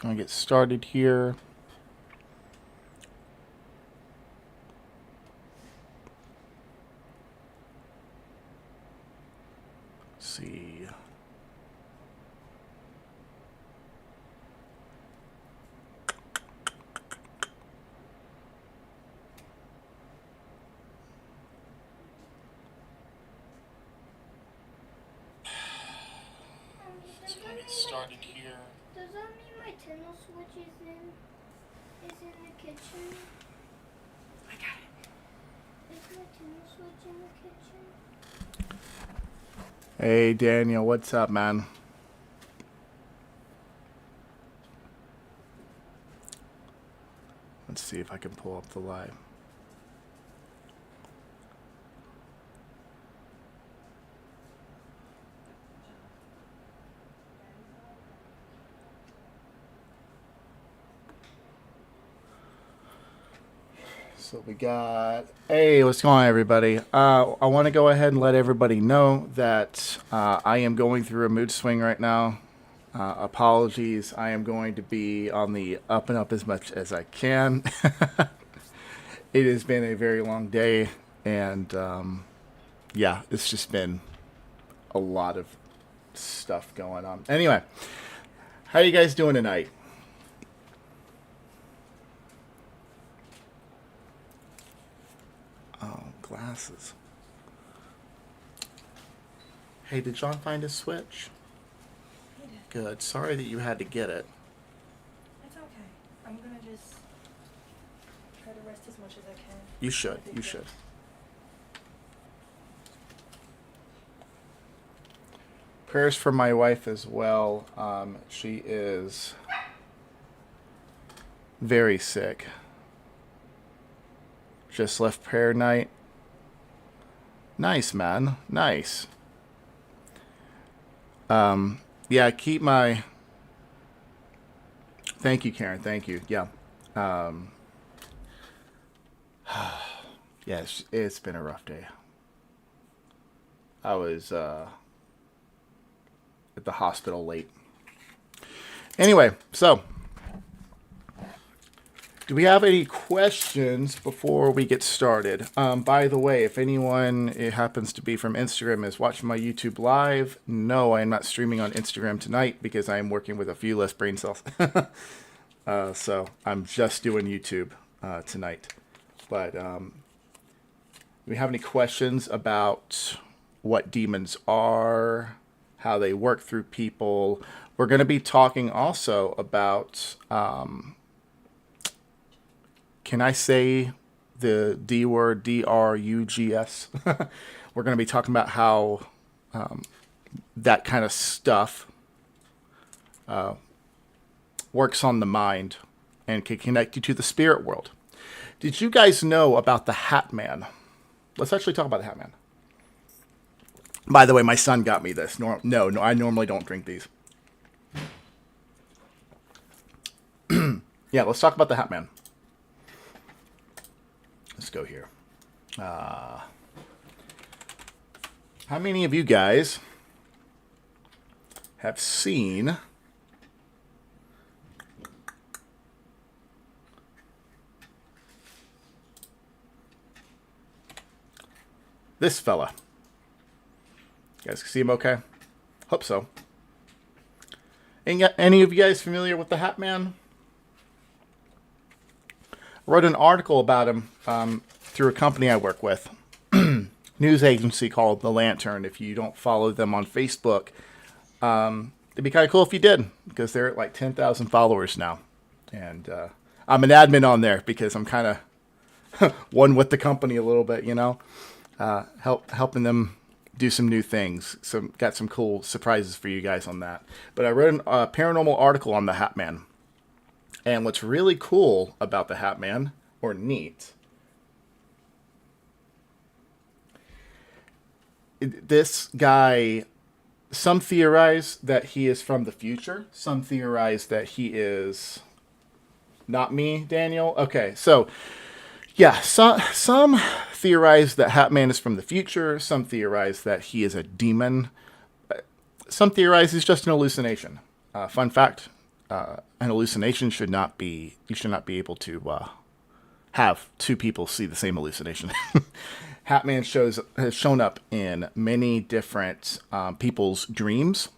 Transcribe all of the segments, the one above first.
Gonna get started here. Let's see. Let's go get started here. Does that mean my Nintendo Switch is in the kitchen? I got it. Is my Nintendo Switch in the kitchen? Hey Daniel, what's up, man? Let's see if I can pull up the live. So we got, hey, what's going on, everybody? I want to go ahead and let everybody know that I am going through a mood swing right now. Apologies, I am going to be on the up and up as much as I can. It has been a very long day, and yeah, it's just been a lot of stuff going on. Anyway, how are you guys doing tonight? Glasses. Hey, did John find his Switch? He did. Good. Sorry that you had to get it. It's okay. I'm gonna just try to rest as much as I can. You should. You should. Prayers for my wife as well. She is very sick. Just left prayer night. Nice, man. Nice. Yeah, keep my... Thank you, Karen. Thank you. Yeah. Yeah, it's been a rough day. I was at the hospital late. Anyway, so... Do we have any questions before we get started? By the way, if anyone happens to be from Instagram is watching my YouTube live, no, I am not streaming on Instagram tonight because I am working with a few less brain cells. So I'm just doing YouTube tonight. But do we have any questions about what demons are, how they work through people? We're going to be talking also about... can I say the D word, D-R-U-G-S? We're going to be talking about how that kind of stuff works on the mind and can connect you to the spirit world. Did you guys know about the Hatman? Let's actually talk about the Hatman. By the way, my son got me this. No, I normally don't drink these. Yeah, let's talk about the Hatman. Let's go here. How many of you guys have seen this fella? You guys can see him okay? Hope so. Any of you guys familiar with the Hatman? Wrote an article about him through a company I work with, news agency called The Lantern. If you don't follow them on Facebook, it'd be kind of cool if you did, because they're at like 10,000 followers now. And I'm an admin on there because I'm kind of one with the company a little bit, you know, helping them do some new things. So got some cool surprises for you guys on that. But I wrote a paranormal article on the Hatman. And what's really cool about the Hatman, or neat, this guy, some theorize that he is from the future. Some theorize that he is not me, Daniel. Okay, so, yeah, some theorize that Hatman is from the future. Some theorize that he is a demon. Some theorize he's just an hallucination. Fun fact. an hallucination should not be, you should not be able to have two people see the same hallucination. Hatman has shown up in many different people's dreams.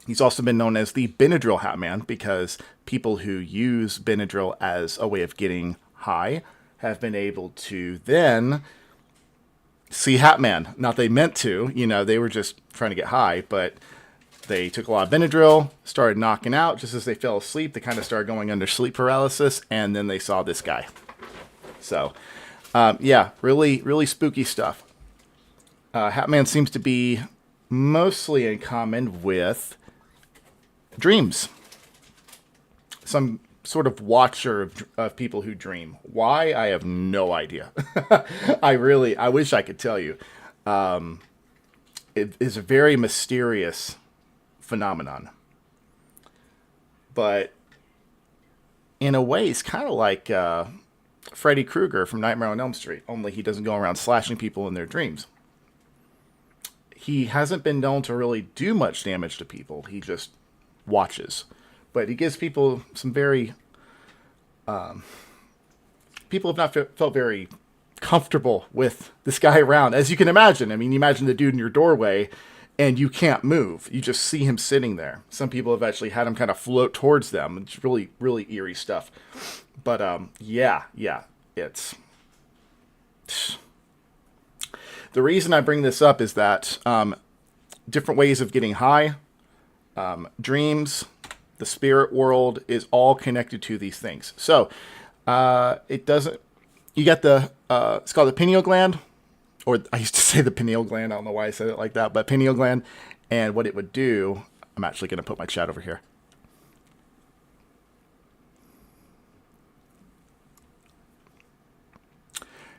He's also been known as the Benadryl Hatman because people who use Benadryl as a way of getting high have been able to then see Hatman. Not they meant to, they were just trying to get high, but they took a lot of Benadryl, started knocking out. Just as they fell asleep, they kind of started going under sleep paralysis, and then they saw this guy. So, yeah, really, really spooky stuff. Hatman seems to be mostly in common with dreams. Some sort of watcher of people who dream. Why? I have no idea. I wish I could tell you. It is a very mysterious phenomenon. But in a way, it's kind of like Freddy Krueger from Nightmare on Elm Street, only he doesn't go around slashing people in their dreams. He hasn't been known to really do much damage to people. He just watches. But he gives people some very... people have not felt very comfortable with this guy around. As you can imagine. I mean, you imagine the dude in your doorway and you can't move. You just see him sitting there. Some people have actually had him kind of float towards them. It's really, really eerie stuff. But, yeah, it's... The reason I bring this up is that different ways of getting high, dreams, the spirit world is all connected to these things. So, it doesn't... You got the... it's called the pineal gland. Or I used to say the pineal gland. I don't know why I said it like that. But pineal gland. And what it would do... I'm actually going to put my chat over here.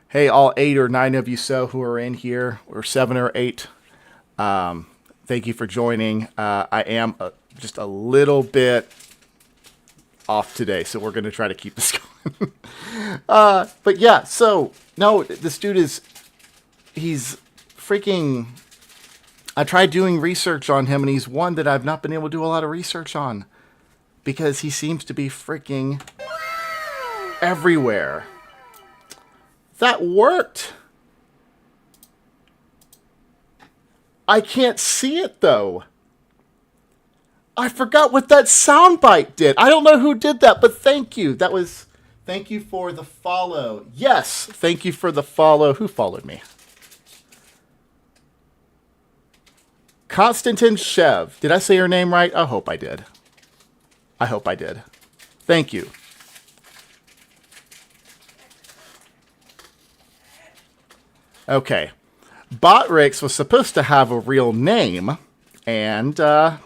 Hey, all 8 or 9 of you who are in here, or 7 or 8, thank you for joining. I am just a little bit off today, so we're going to try to keep this going. But yeah, so, no, this dude he's freaking... I tried doing research on him, and he's one that I've not been able to do a lot of research on, because he seems to be freaking everywhere. That worked. I can't see it, though. I forgot what that soundbite did. I don't know who did that, but thank you. Thank you for the follow. Yes, thank you for the follow. Who followed me? Konstantin Shev. Did I say your name right? I hope I did. Thank you. Okay. Botrix was supposed to have a real name, and I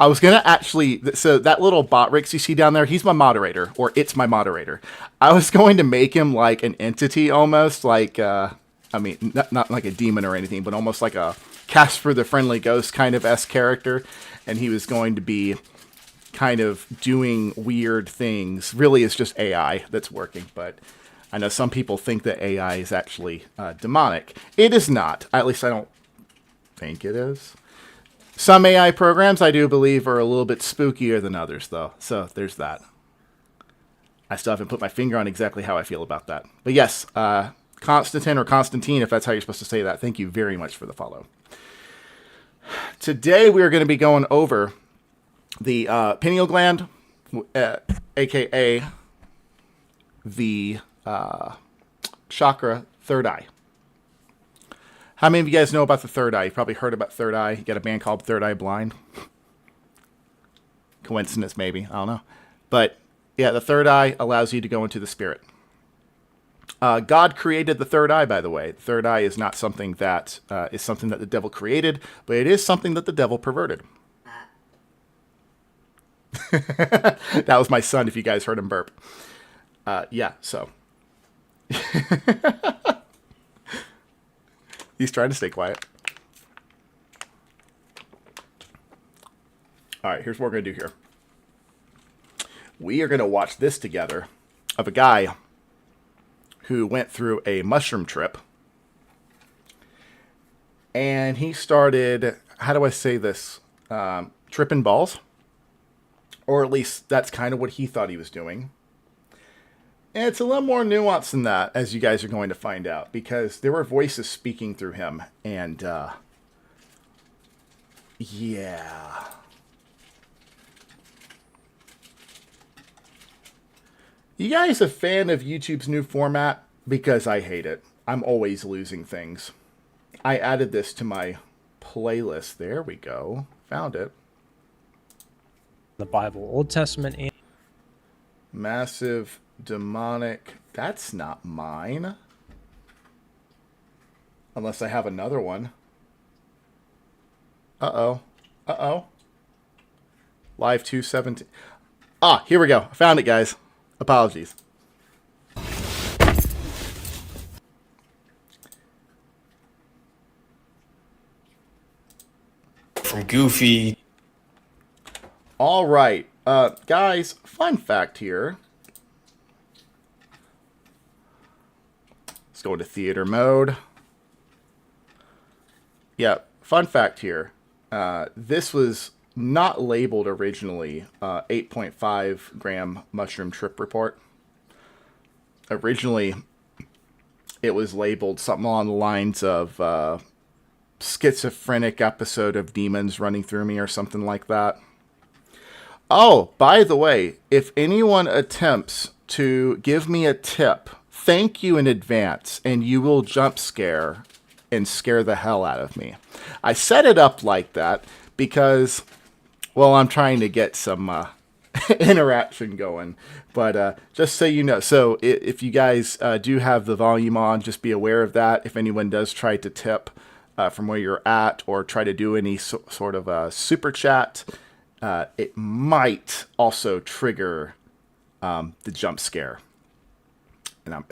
was going to actually... So that little Botrix you see down there, he's my moderator, or it's my moderator. I was going to make him like an entity almost, like... I mean, not like a demon or anything, but almost like a Casper the Friendly Ghost kind of S character, and he was going to be kind of doing weird things. Really, it's just AI that's working, but... I know some people think that AI is actually demonic. It is not. At least I don't think it is. Some AI programs, I do believe, are a little bit spookier than others, though. So there's that. I still haven't put my finger on exactly how I feel about that. But yes, Konstantin or Constantine, if that's how you're supposed to say that, thank you very much for the follow. Today we are going to be going over the pineal gland, a.k.a. the... chakra, third eye. How many of you guys know about the third eye? You've probably heard about third eye. You got a band called Third Eye Blind. Coincidence, maybe. I don't know. But yeah, the third eye allows you to go into the spirit. God created the third eye, by the way. The third eye is not something that is something that the devil created, but it is something that the devil perverted. That was my son, if you guys heard him burp. Yeah, so... He's trying to stay quiet. Alright, here's what we're going to do here. We are going to watch this together of a guy who went through a mushroom trip. And he started... How do I say this? tripping balls. Or at least that's kind of what he thought he was doing. And it's a little more nuanced than that, as you guys are going to find out, because there were voices speaking through him. And, yeah. You guys a fan of YouTube's new format? Because I hate it. I'm always losing things. I added this to my playlist. There we go. Found it. The Bible, Old Testament and Massive demonic. That's not mine. Unless I have another one. Uh-oh. Uh-oh. Live 217. Ah, here we go. I found it, guys. Apologies. From Goofy. All right. Guys, fun fact here. Let's go into theater mode. Yeah, fun fact here. This was not labeled originally 8.5 gram mushroom trip report. Originally, it was labeled something along the lines of schizophrenic episode of demons running through me or something like that. Oh, by the way, if anyone attempts to give me a tip, thank you in advance, and you will jump scare and scare the hell out of me. I set it up like that because, well, I'm trying to get some interaction going. But just so you know, so if you guys do have the volume on, just be aware of that. If anyone does try to tip from where you're at or try to do any sort of super chat, it might also trigger the jump scare. And I'm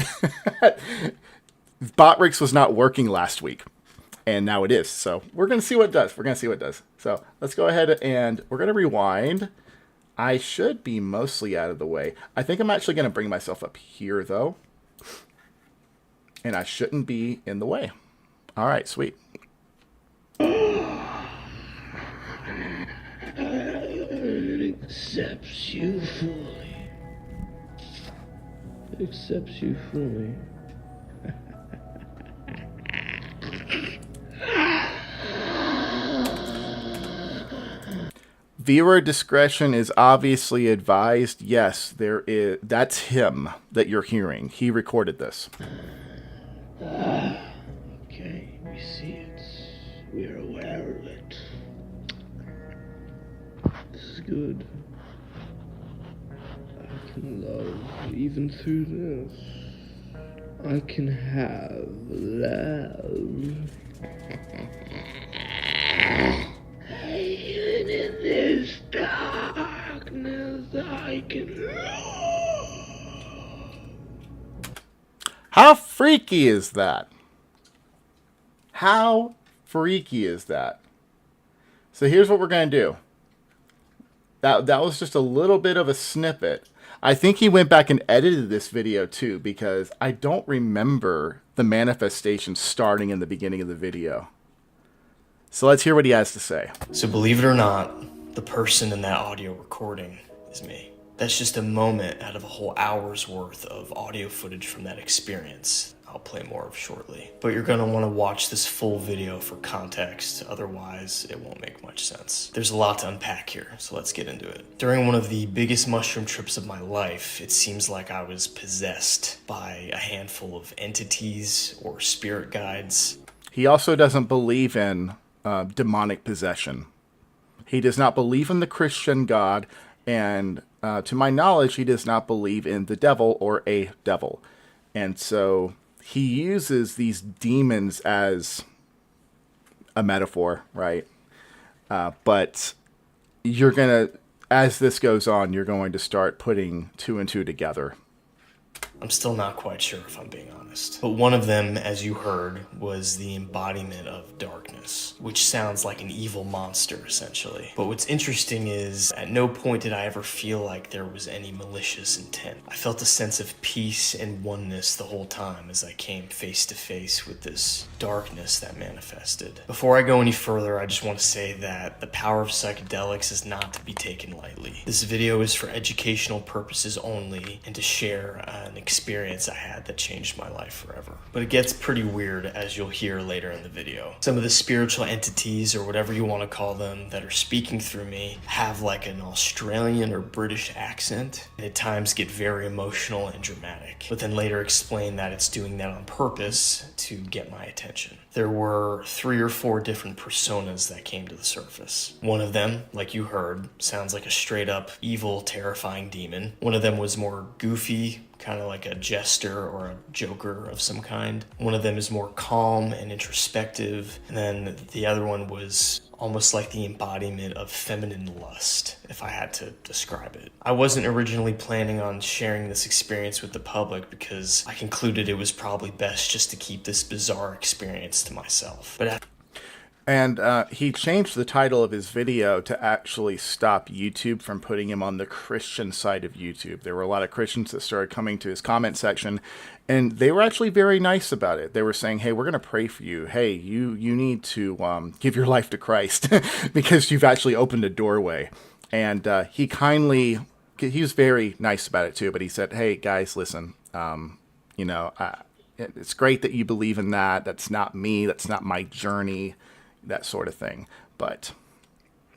Botrix was not working last week, and now it is. So we're going to see what it does. We're going to see what it does. So let's go ahead and we're going to rewind. I should be mostly out of the way. I think I'm actually going to bring myself up here, though. And I shouldn't be in the way. All right, sweet. Accepts you fully. Accepts you fully. Viewer discretion is obviously advised. Yes, there is. That's him that you're hearing. He recorded this. Okay, we see it. We're aware of it. This is good. I can love even through this. I can have love. Even in this darkness, I can love. How freaky is that? How freaky is that? So here's what we're going to do. That was just a little bit of a snippet. I think he went back and edited this video too, because I don't remember the manifestation starting in the beginning of the video. So let's hear what he has to say. So believe it or not, the person in that audio recording is me. That's just a moment out of a whole hour's worth of audio footage from that experience. I'll play more of shortly. But you're gonna wanna watch this full video for context, otherwise it won't make much sense. There's a lot to unpack here, so let's get into it. During one of the biggest mushroom trips of my life, it seems like I was possessed by a handful of entities or spirit guides. He also doesn't believe in demonic possession. He does not believe in the Christian God, and to my knowledge, he does not believe in the devil or a devil. And so he uses these demons as a metaphor, right? But you're going to, as this goes on, you're going to start putting two and two together. I'm still not quite sure if I'm being honest. But one of them, as you heard, was the embodiment of darkness, which sounds like an evil monster, essentially. But what's interesting is, at no point did I ever feel like there was any malicious intent. I felt a sense of peace and oneness the whole time as I came face to face with this darkness that manifested. Before I go any further, I just want to say that the power of psychedelics is not to be taken lightly. This video is for educational purposes only and to share an experience I had that changed my life forever. But it gets pretty weird, as you'll hear later in the video. Some of the spiritual entities, or whatever you want to call them, that are speaking through me have like an Australian or British accent, and at times get very emotional and dramatic, but then later explain that it's doing that on purpose to get my attention. There were 3 or 4 different personas that came to the surface. One of them, like you heard, sounds like a straight up evil, terrifying demon. One of them was more goofy, kind of like a jester or a joker of some kind. One of them is more calm and introspective. And then the other one was almost like the embodiment of feminine lust, if I had to describe it. I wasn't originally planning on sharing this experience with the public because I concluded it was probably best just to keep this bizarre experience to myself. But And he changed the title of his video to actually stop YouTube from putting him on the Christian side of YouTube. There were a lot of Christians that started coming to his comment section, and they were actually very nice about it. They were saying, hey, we're going to pray for you. Hey, you need to give your life to Christ because you've actually opened a doorway. And he was very nice about it too, but he said, hey, guys, listen, it's great that you believe in that. That's not me. That's not my journey. That sort of thing. But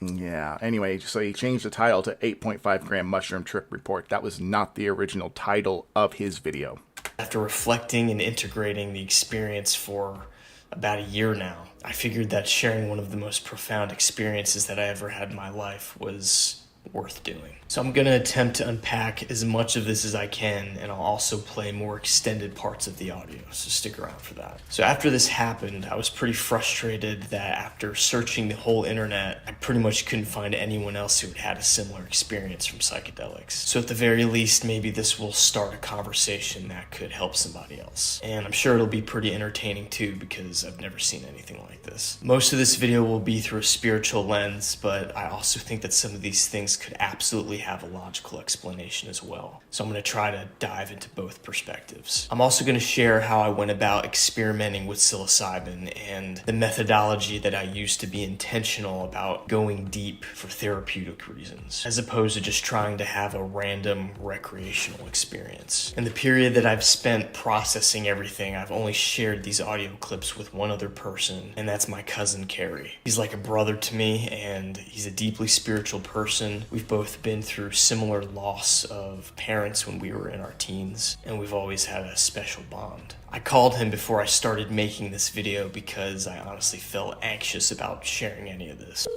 yeah, anyway, so he changed the title to 8.5 gram mushroom trip report. That was not the original title of his video. after reflecting and integrating the experience for about a year now, I figured that sharing one of the most profound experiences that I ever had in my life was worth doing. So I'm going to attempt to unpack as much of this as I can, and I'll also play more extended parts of the audio, so stick around for that. So after this happened, I was pretty frustrated that after searching the whole internet, I pretty much couldn't find anyone else who had had a similar experience from psychedelics. So at the very least, maybe this will start a conversation that could help somebody else. And I'm sure it'll be pretty entertaining too, because I've never seen anything like this. Most of this video will be through a spiritual lens, but I also think that some of these things could absolutely have a logical explanation as well. So I'm going to try to dive into both perspectives. I'm also going to share how I went about experimenting with psilocybin and the methodology that I used to be intentional about going deep for therapeutic reasons, as opposed to just trying to have a random recreational experience. In the period that I've spent processing everything, I've only shared these audio clips with one other person, and that's my cousin Carrie. He's like a brother to me, and he's a deeply spiritual person. We've both been through similar loss of parents when we were in our teens, and we've always had a special bond. I called him before I started making this video because I honestly felt anxious about sharing any of this.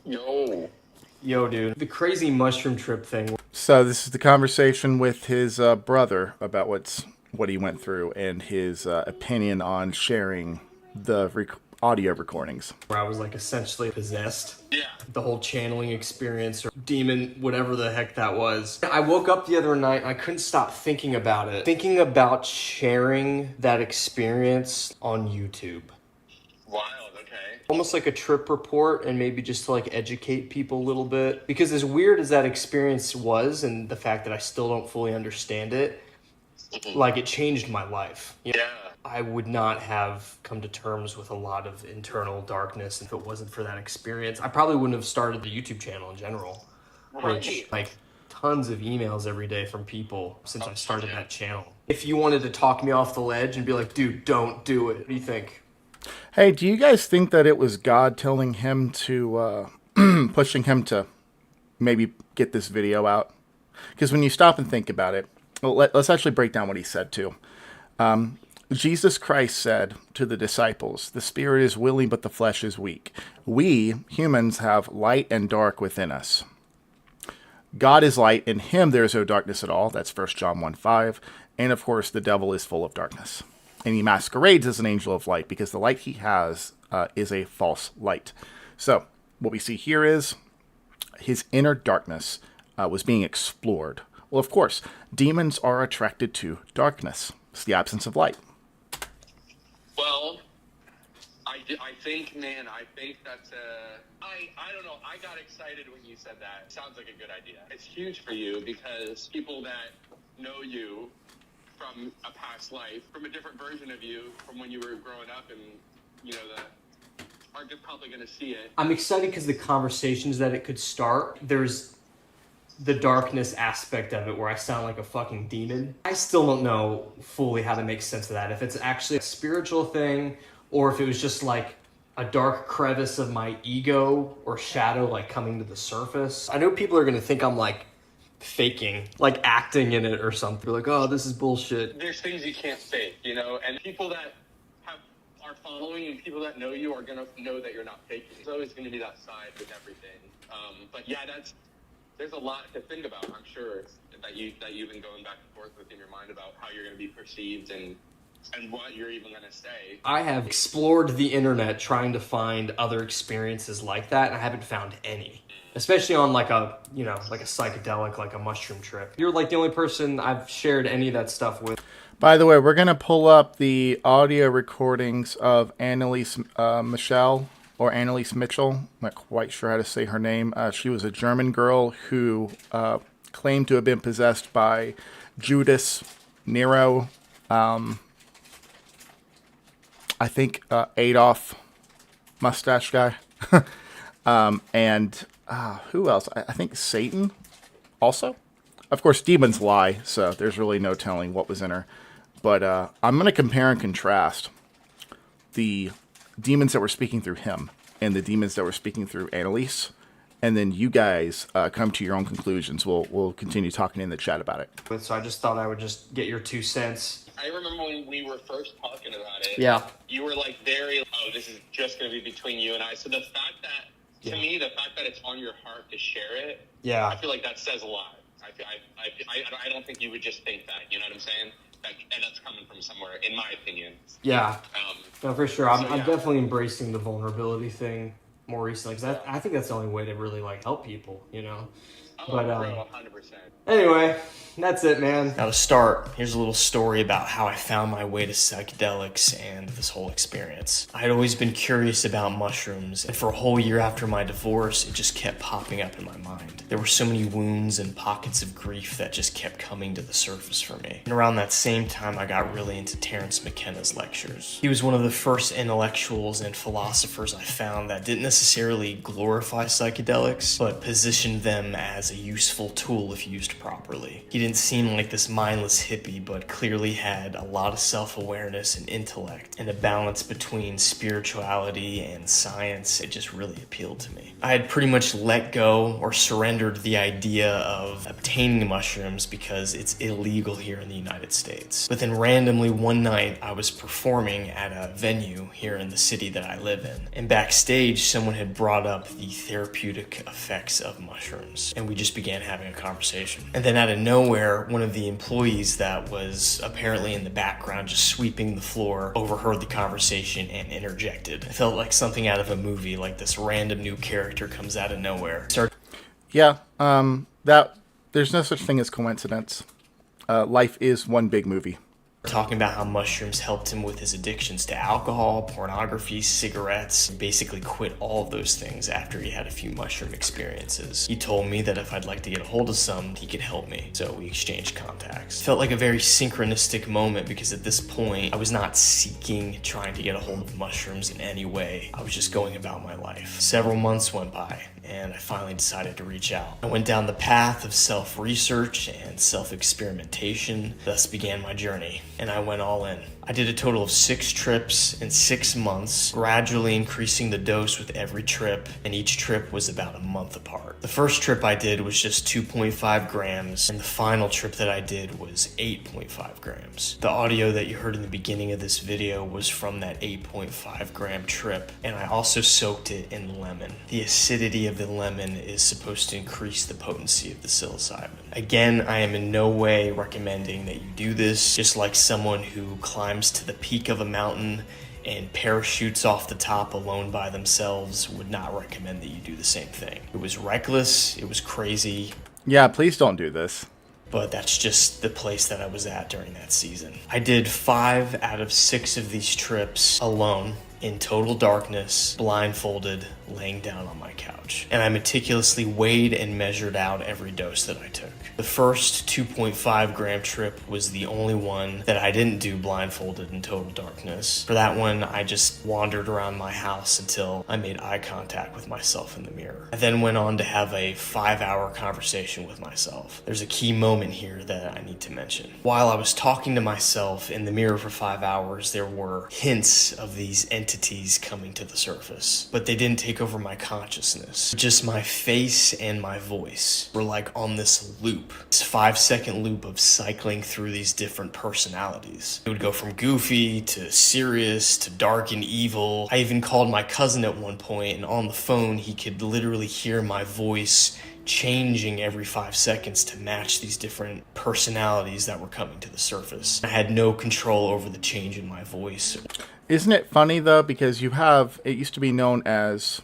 Yo, dude. The crazy mushroom trip thing. So this is the conversation with his brother about what he went through and his opinion on sharing the audio recordings. Where I was like essentially possessed. Yeah. The whole channeling experience or demon, whatever the heck that was. I woke up the other night and I couldn't stop thinking about it. Thinking about sharing that experience on YouTube. Wild, okay. Almost like a trip report, and maybe just to like educate people a little bit. Because as weird as that experience was, and the fact that I still don't fully understand it, like it changed my life. You know? Yeah. I would not have come to terms with a lot of internal darkness if it wasn't for that experience. I probably wouldn't have started the YouTube channel in general. Which, like, tons of emails every day from people since I started that channel. If you wanted to talk me off the ledge and be like, dude, don't do it. What do you think? Hey, do you guys think that it was God telling him to, pushing him to maybe get this video out? Because when you stop and think about it, well, let's actually break down what he said too. Jesus Christ said to the disciples, the spirit is willing, but the flesh is weak. We, humans, have light and dark within us. God is light, in him there is no darkness at all. That's 1 John 1:5. And of course, the devil is full of darkness. And he masquerades as an angel of light because the light he has is a false light. So what we see here is his inner darkness was being explored Well, of course, demons are attracted to darkness. It's the absence of light. Well, I think, man, I think that's I don't know. I got excited when you said that. Sounds like a good idea. It's huge for you because people that know you from a past life, from a different version of you, from when you were growing up, and are just probably going to see it. I'm excited because the conversations that it could start, there's the darkness aspect of it where I sound like a fucking demon. I still don't know fully how to make sense of that. If it's actually a spiritual thing or if it was just like a dark crevice of my ego or shadow like coming to the surface. I know people are going to think I'm like faking, like acting in it or something. They're like, oh, this is bullshit. There's things you can't fake, and people that are following and people that know you are going to know that you're not faking. There's always going to be that side with everything. But yeah, there's a lot to think about. I'm sure that you've been going back and forth within your mind about how you're going to be perceived and what you're even going to say. I have explored the internet trying to find other experiences like that, and I haven't found any. Especially on like a psychedelic, like a mushroom trip. You're like the only person I've shared any of that stuff with. By the way, we're going to pull up the audio recordings of Annalise Michel, or Annalise Mitchell. I'm not quite sure how to say her name. She was a German girl who claimed to have been possessed by Judas Nero. I think Adolf mustache guy. And who else? I think Satan also. Of course, demons lie, so there's really no telling what was in her. But I'm going to compare and contrast the demons that were speaking through him and the demons that were speaking through Annalise. And then you guys come to your own conclusions. We'll continue talking in the chat about it. So I just thought I would just get your 2 cents. I remember when we were first talking about it. Yeah. You were like this is just going to be between you and I. So the fact that, to me, the fact that it's on your heart to share it, I feel like that says a lot. I don't think you would just think that, you know what I'm saying? And that's coming from somewhere, in my opinion. Yeah. No, for sure. I'm yeah. definitely embracing the vulnerability thing more recently because I think that's the only way to really like help people, Oh, But bro, 100%. anyway, that's it, man. Now to start, here's a little story about how I found my way to psychedelics and this whole experience. I had always been curious about mushrooms, and for a whole year after my divorce, it just kept popping up in my mind. There were so many wounds and pockets of grief that just kept coming to the surface for me. And around that same time, I got really into Terence McKenna's lectures. He was one of the first intellectuals and philosophers I found that didn't necessarily glorify psychedelics, but positioned them as a useful tool if used properly. He didn't seem like this mindless hippie, but clearly had a lot of self-awareness and intellect, and a balance between spirituality and science. It just really appealed to me. I had pretty much let go or surrendered the idea of obtaining mushrooms because it's illegal here in the United States. But then randomly one night I was performing at a venue here in the city that I live in, and backstage someone had brought up the therapeutic effects of mushrooms, and we just began having a conversation. And then out of nowhere, one of the employees that was apparently in the background just sweeping the floor overheard the conversation and interjected. It felt like something out of a movie, like this random new character comes out of nowhere. Yeah, there's no such thing as coincidence. Life is one big movie. Talking about how mushrooms helped him with his addictions to alcohol, pornography, cigarettes. He basically quit all of those things after he had a few mushroom experiences. He told me that if I'd like to get a hold of some, he could help me. So we exchanged contacts. It felt like a very synchronistic moment because at this point, I was not trying to get a hold of mushrooms in any way. I was just going about my life. Several months went by, and I finally decided to reach out. I went down the path of self-research and self-experimentation, thus began my journey, and I went all in. I did a total of 6 trips in 6 months, gradually increasing the dose with every trip, and each trip was about a month apart. The first trip I did was just 2.5 grams, and the final trip that I did was 8.5 grams. The audio that you heard in the beginning of this video was from that 8.5 gram trip, and I also soaked it in lemon. The acidity of the lemon is supposed to increase the potency of the psilocybin. Again, I am in no way recommending that you do this, just like someone who climbs to the peak of a mountain and parachutes off the top alone by themselves would not recommend that you do the same thing. It was reckless, it was crazy. Yeah, please don't do this. but that's just the place that I was at during that season. I did 5 out of 6 of these trips alone, in total darkness, blindfolded, laying down on my couch. And I meticulously weighed and measured out every dose that I took. The first 2.5 gram trip was the only one that I didn't do blindfolded in total darkness. For that one, I just wandered around my house until I made eye contact with myself in the mirror. I then went on to have a 5-hour conversation with myself. There's a key moment here that I need to mention. While I was talking to myself in the mirror for 5 hours, there were hints of these entities coming to the surface, but they didn't take over my consciousness. Just my face and my voice were like on this loop, this 5-second loop of cycling through these different personalities. It would go from goofy to serious to dark and evil. I even called my cousin at one point, and on the phone he could literally hear my voice changing every 5 seconds to match these different personalities that were coming to the surface. I had no control over the change in my voice. Isn't it funny, though, because it used to be known as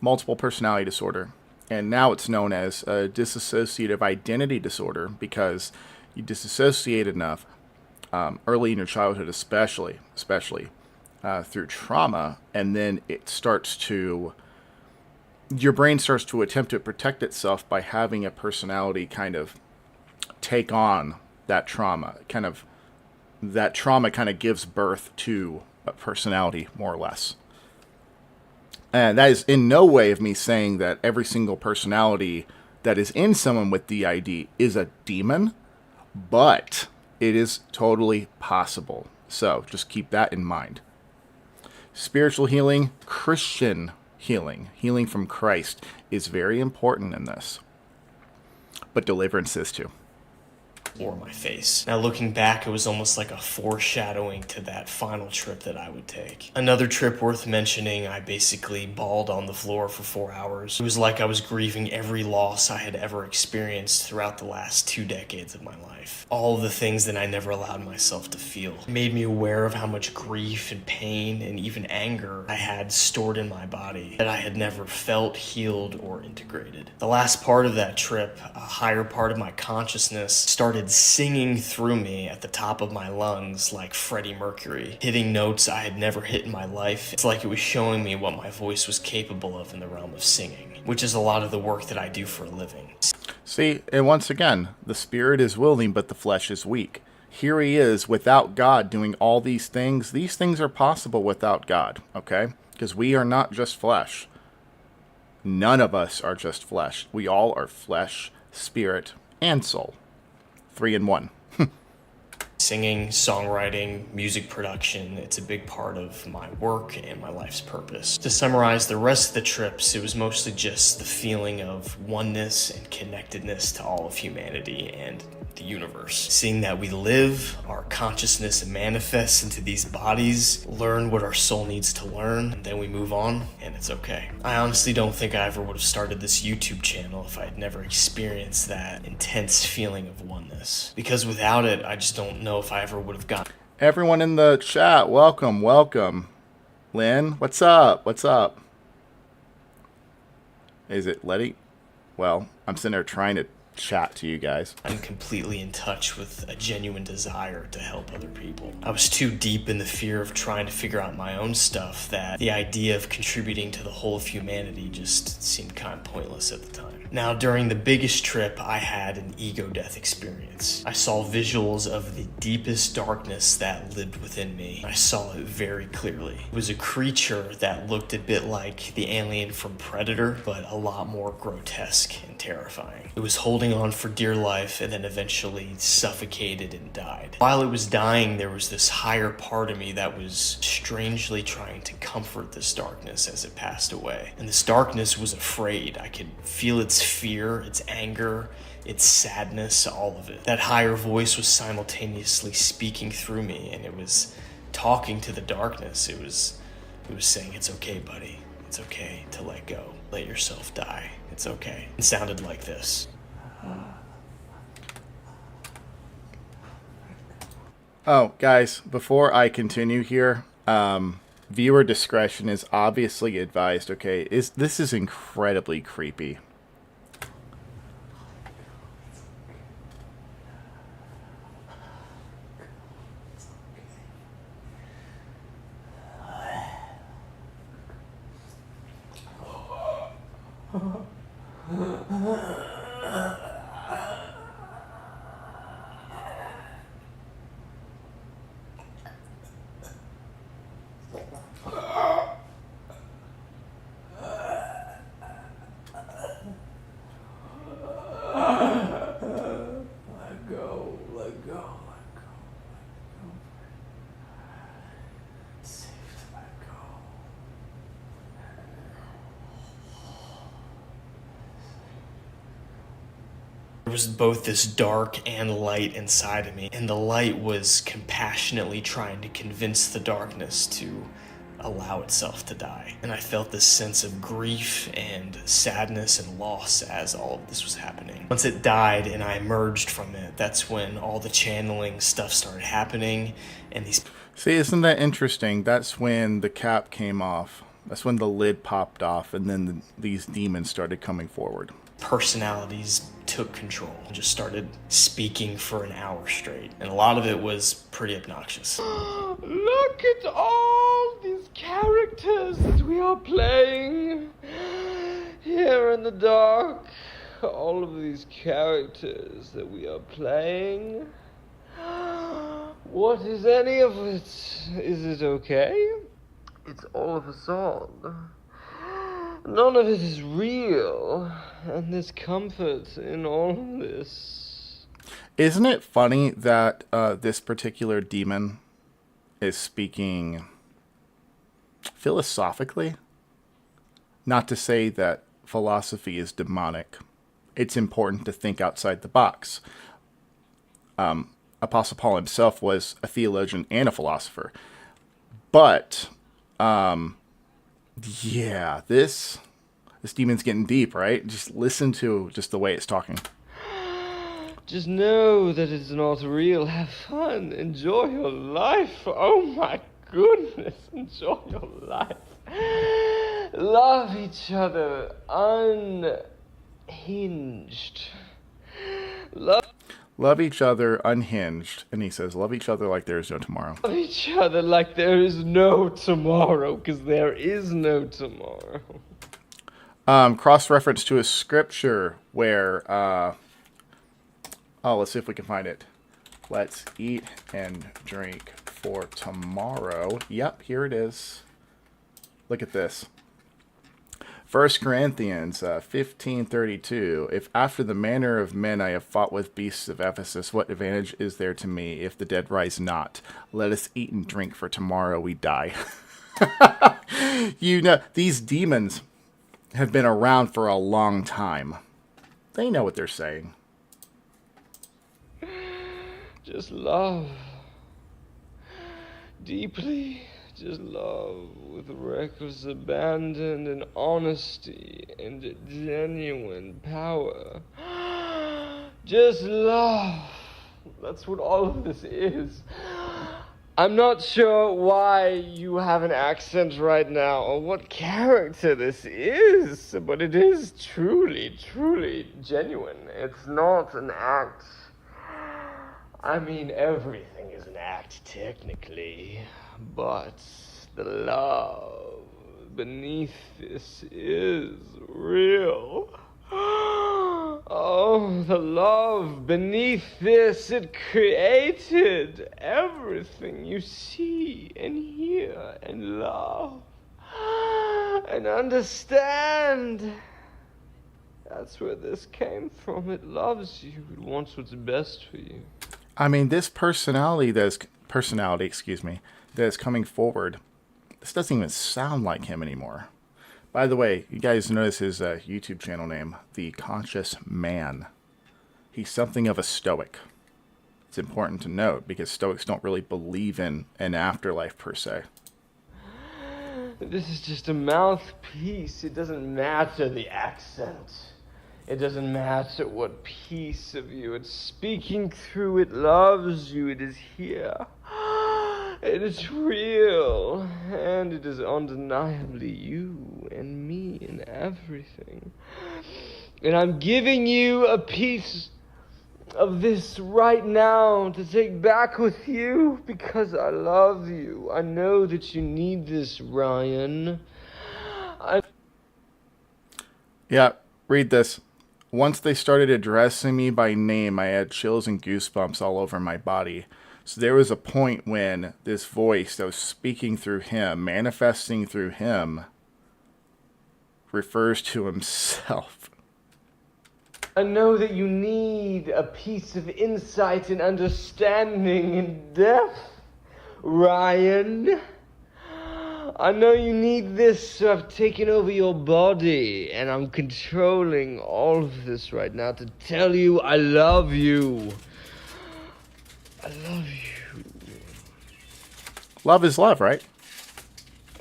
multiple personality disorder, and now it's known as dissociative identity disorder because you disassociate enough early in your childhood, especially through trauma, and then your brain starts to attempt to protect itself by having a personality kind of take on that trauma. That trauma kind of gives birth to a personality, more or less. And that is in no way of me saying that every single personality that is in someone with DID is a demon, but it is totally possible. So just keep that in mind. Spiritual healing, Christian healing from Christ is very important in this. But deliverance is too. Or my face. Now looking back, it was almost like a foreshadowing to that final trip that I would take. Another trip worth mentioning, I basically bawled on the floor for 4 hours. It was like I was grieving every loss I had ever experienced throughout the last 2 decades of my life. All of the things that I never allowed myself to feel. It made me aware of how much grief and pain and even anger I had stored in my body that I had never felt, healed, or integrated. The last part of that trip, a higher part of my consciousness started singing through me at the top of my lungs like Freddie Mercury, hitting notes I had never hit in my life. It's like it was showing me what my voice was capable of in the realm of singing, which is a lot of the work that I do for a living. See, and once again, the spirit is willing, but the flesh is weak. Here he is without God doing all these things. These things are possible without God, okay? Because we are not just flesh. None of us are just flesh. We all are flesh, spirit, and soul. 3 in 1. Singing, songwriting, music production, it's a big part of my work and my life's purpose. To summarize the rest of the trips, it was mostly just the feeling of oneness and connectedness to all of humanity and the universe. Seeing that we live, our consciousness manifests into these bodies, learn what our soul needs to learn, and then we move on, and it's okay. I honestly don't think I ever would have started this YouTube channel if I had never experienced that intense feeling of oneness. Because without it, I just don't know if I ever would have gotten. Everyone in the chat, welcome. Lynn, what's up? Is it Letty? Well, I'm sitting there trying to chat to you guys. I'm completely in touch with a genuine desire to help other people. I was too deep in the fear of trying to figure out my own stuff that the idea of contributing to the whole of humanity just seemed kind of pointless at the time. Now, during the biggest trip, I had an ego death experience. I saw visuals of the deepest darkness that lived within me. I saw it very clearly. It was a creature that looked a bit like the alien from Predator, but a lot more grotesque and terrifying. It was holding on for dear life and then eventually suffocated and died. While it was dying, there was this higher part of me that was strangely trying to comfort this darkness as it passed away. And this darkness was afraid. I could feel its fear, its anger, its sadness, all of it. That higher voice was simultaneously speaking through me, and it was talking to the darkness. It was saying, "It's okay, buddy. It's okay to let go. Let yourself die. It's okay." It sounded like this. Oh, guys, before I continue here, viewer discretion is obviously advised, okay? This is incredibly creepy. There was both this dark and light inside of me, and the light was compassionately trying to convince the darkness to allow itself to die. And I felt this sense of grief and sadness and loss as all of this was happening. Once it died and I emerged from it, that's when all the channeling stuff started happening, and these... See, isn't that interesting? That's when the cap came off. That's when the lid popped off, and then these demons started coming forward. Personalities took control and just started speaking for an hour straight. And a lot of it was pretty obnoxious. Look at all these characters that we are playing here in the dark. All of these characters that we are playing. What is any of it? Is it okay? It's all a facade. None of it is real, and there's comfort in all of this. Isn't it funny that this particular demon is speaking philosophically? Not to say that philosophy is demonic. It's important to think outside the box. Apostle Paul himself was a theologian and a philosopher. But... yeah, this demon's getting deep, right? Just listen to just the way it's talking. Just know that it's not real. Have fun. Enjoy your life. Oh my goodness. Enjoy your life. Love each other unhinged. Love each other unhinged. And he says, love each other like there is no tomorrow. Love each other like there is no tomorrow, because there is no tomorrow. Cross-reference to a scripture where, let's see if we can find it. Let's eat and drink for tomorrow. Yep, here it is. Look at this. 1 Corinthians 15:32. If after the manner of men I have fought with beasts of Ephesus, what advantage is there to me if the dead rise not? Let us eat and drink, for tomorrow we die. You know, these demons have been around for a long time. They know what they're saying. Just love. Deeply. Just love with reckless abandon and honesty and genuine power. Just love. That's what all of this is. I'm not sure why you have an accent right now or what character this is, but it is truly, truly genuine. It's not an act. I mean, everything is an act technically. But the love beneath this is real. Oh, the love beneath this, it created everything you see and hear and love and understand. That's where this came from. It loves you. It wants what's best for you. I mean, this personality that is coming forward, this doesn't even sound like him anymore. By the way, you guys notice his YouTube channel name, The Conscious Man. He's something of a stoic. It's important to note because stoics don't really believe in an afterlife per se. This is just a mouthpiece. It doesn't matter the accent. It doesn't matter what piece of you it's speaking through. It loves you. It is here. It is real. And it is undeniably you and me and everything. And I'm giving you a piece of this right now to take back with you because I love you. I know that you need this, Ryan. Yeah, read this. Once they started addressing me by name, I had chills and goosebumps all over my body. So there was a point when this voice that was speaking through him, manifesting through him, refers to himself. I know that you need a piece of insight and understanding in depth, Ryan. I know you need this, so I've taken over your body, and I'm controlling all of this right now to tell you I love you. I love you. Love is love, right?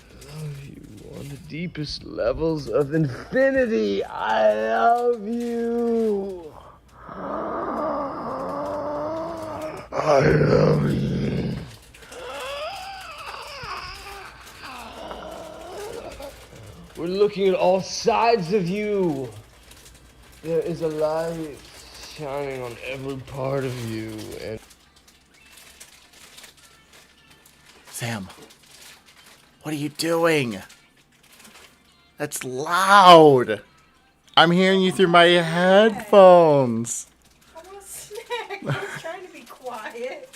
I love you on the deepest levels of infinity. I love you. I love you. We're looking at all sides of you. There is a light shining on every part of you, and Sam, what are you doing? That's loud. I'm hearing you through my headphones. I want a snack. I was trying to be quiet.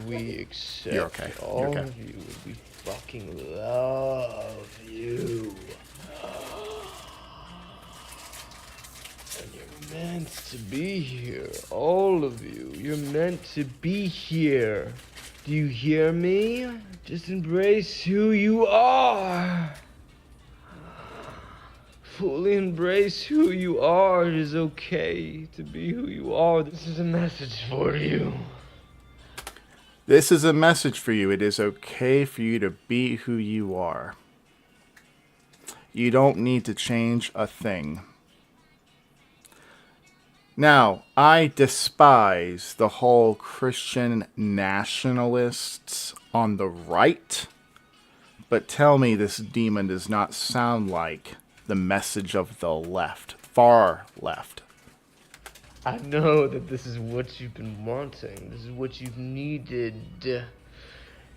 we accept You're okay. all You're okay. of you. We fucking love you. And you're meant to be here, all of you. You're meant to be here. Do you hear me? Just embrace who you are. Fully embrace who you are. It is okay to be who you are. This is a message for you. This is a message for you. It is okay for you to be who you are. You don't need to change a thing. Now, I despise the whole Christian nationalists on the right, but tell me this demon does not sound like the message of the left, far left. I know that this is what you've been wanting. This is what you've needed.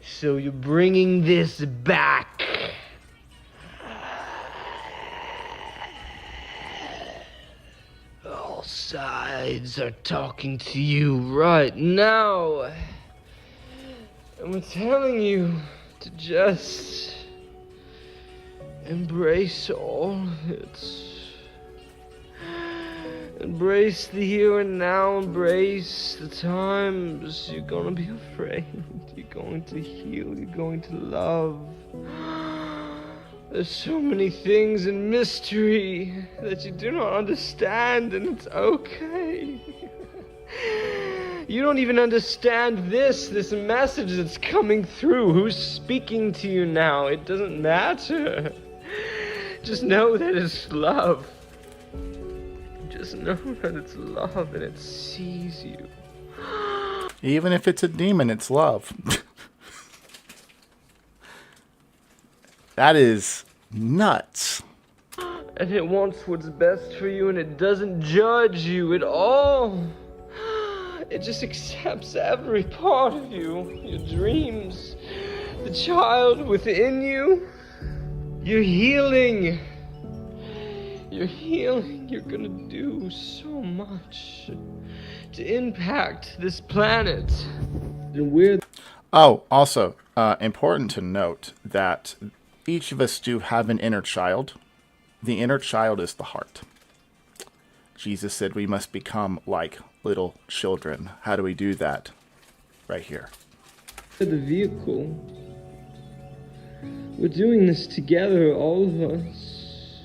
So you're bringing this back. All sides are talking to you right now. And we're telling you to just embrace all of it. Embrace the here and now. Embrace the times you're gonna be afraid. You're going to heal. You're going to love. There's so many things in mystery that you do not understand, and it's okay. You don't even understand this message that's coming through. Who's speaking to you now? It doesn't matter. Just know that it's love. Just know that it's love and it sees you. Even if it's a demon, it's love. That is nuts. And it wants what's best for you, and it doesn't judge you at all. It just accepts every part of you. Your dreams, the child within you. You're healing. You're healing. You're gonna do so much to impact this planet. And we're... Oh, also, important to note that each of us do have an inner child. The inner child is the heart. Jesus said we must become like little children. How do we do that? Right here. The vehicle. We're doing this together, all of us.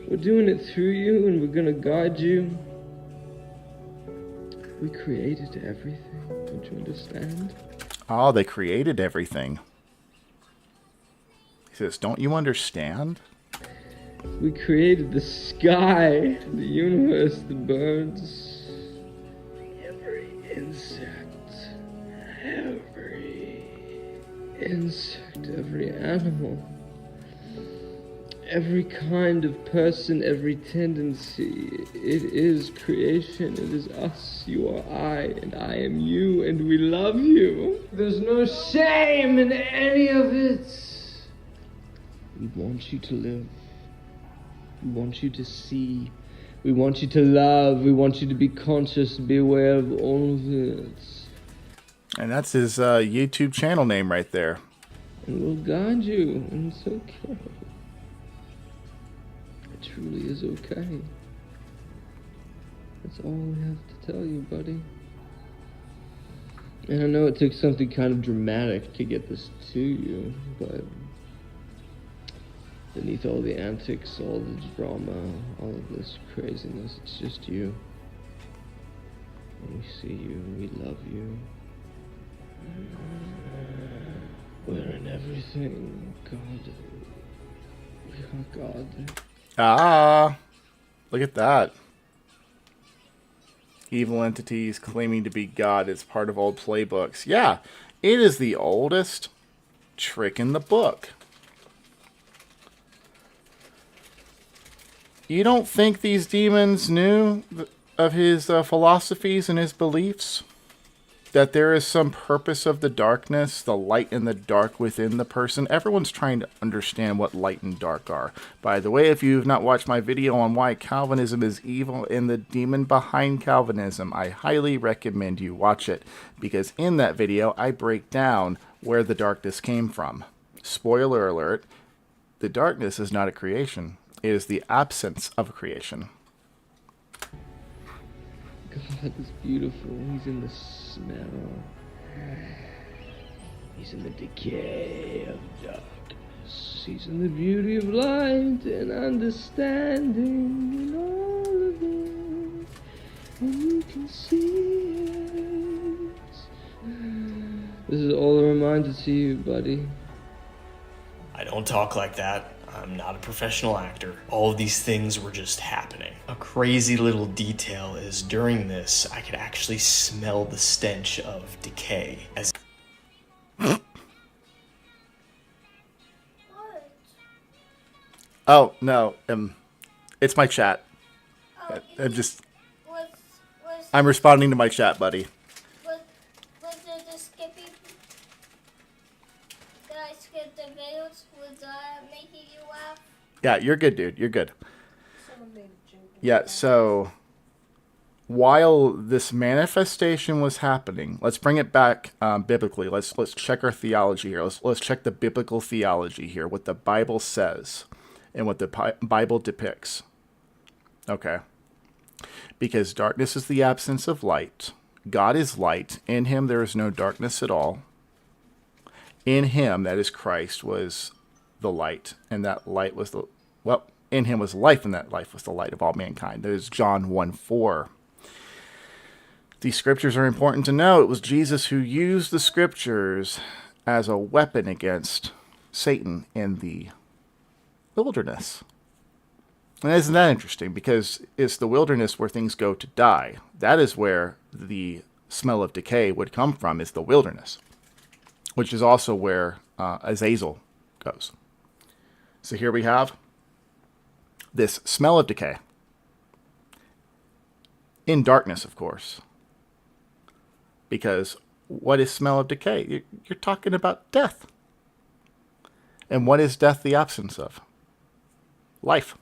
We're doing it through you, and we're gonna guide you. We created everything. Don't you understand? Oh, they created everything. He says, don't you understand? We created the sky, the universe, the birds, every insect, every animal, every kind of person, every tendency. It is creation, it is us. You are I, and I am you, and we love you. There's no shame in any of it. We want you to live. We want you to see. We want you to love. We want you to be conscious, be aware of all of it. And that's his YouTube channel name right there. And we'll guide you, and it's okay. It truly is okay. That's all we have to tell you, buddy. And I know it took something kind of dramatic to get this to you, but beneath all the antics, all the drama, all of this craziness, it's just you. And we see you, and we love you. We're in everything, God. We are God. Ah, look at that. Evil entities claiming to be God is part of old playbooks. Yeah, it is the oldest trick in the book. You don't think these demons knew of his philosophies and his beliefs? That there is some purpose of the darkness, the light and the dark within the person? Everyone's trying to understand what light and dark are. By the way, if you've not watched my video on why Calvinism is evil and the demon behind Calvinism, I highly recommend you watch it, because in that video I break down where the darkness came from. Spoiler alert, the darkness is not a creation. It is the absence of a creation. God is beautiful. He's in the smell. He's in the decay of darkness. He's in the beauty of light and understanding and all of it. And you can see it. This is all a reminder to you, buddy. I don't talk like that. I'm not a professional actor. All of these things were just happening. A crazy little detail is during this, I could actually smell the stench of decay. What? Oh, no, it's my chat. Oh, was was I'm responding to my chat, buddy. was it the skipping? Did I skip the videos? Was making you laugh? Yeah, you're good, dude. You're good. Someone made a joke. Yeah, so while this manifestation was happening, let's bring it back biblically. Let's check our theology here. Let's check the biblical theology here, what the Bible says and what the Bible depicts. Okay. Because darkness is the absence of light. God is light. In him there is no darkness at all. In him, that is Christ, was the light, and that light was in him was life, and that life was the light of all mankind. That is John 1:4. These scriptures are important to know. It was Jesus who used the scriptures as a weapon against Satan in the wilderness. And isn't that interesting? Because it's the wilderness where things go to die. That is where the smell of decay would come from, is the wilderness, which is also where Azazel goes. So here we have this smell of decay. In darkness, of course. Because what is smell of decay? You're talking about death. And what is death the absence of? Life.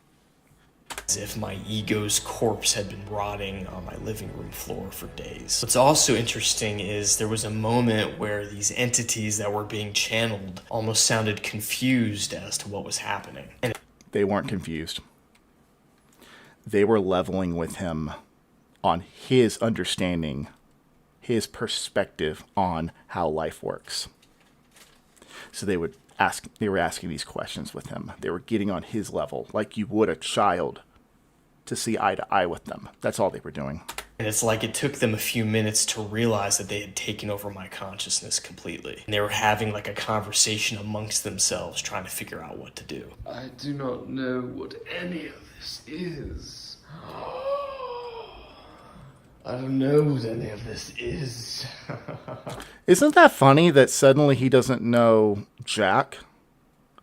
As if my ego's corpse had been rotting on my living room floor for days. What's also interesting is there was a moment where these entities that were being channeled almost sounded confused as to what was happening. And They weren't confused. They were leveling with him on his understanding, his perspective on how life works. So they were asking these questions with him. They were getting on his level, like you would a child, to see eye to eye with them. That's all they were doing. And it's like it took them a few minutes to realize that they had taken over my consciousness completely. And they were having like a conversation amongst themselves, trying to figure out what to do. I do not know what any of this is. I don't know what any of this is. Isn't that funny that suddenly he doesn't know Jack?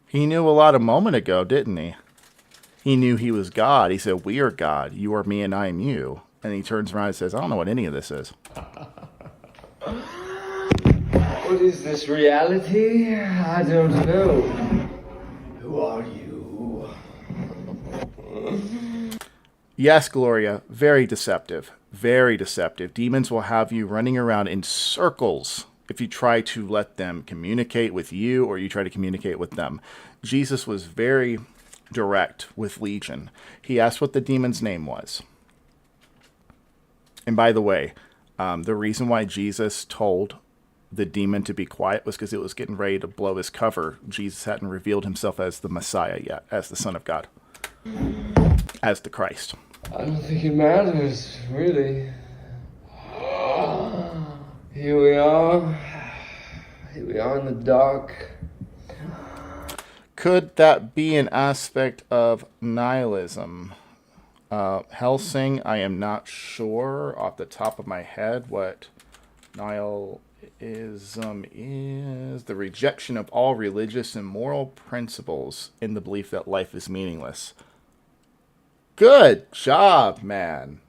He knew a lot a moment ago, didn't he? He knew he was God. He said, "We are God. You are me and I am you." And he turns around and says, "I don't know what any of this is." What is this, reality? I don't know. Who are you? Yes, Gloria, very deceptive. Very deceptive. Demons will have you running around in circles if you try to let them communicate with you or you try to communicate with them. Jesus was very direct with Legion. He asked what the demon's name was. And by the way, the reason why Jesus told the demon to be quiet was because it was getting ready to blow his cover. Jesus hadn't revealed himself as the Messiah yet, as the Son of God, as the Christ. I don't think it matters, really. Here we are. Here we are in the dark. Could that be an aspect of nihilism? Helsing, I am not sure off the top of my head what nihilism is. The rejection of all religious and moral principles in the belief that life is meaningless. Good job, man.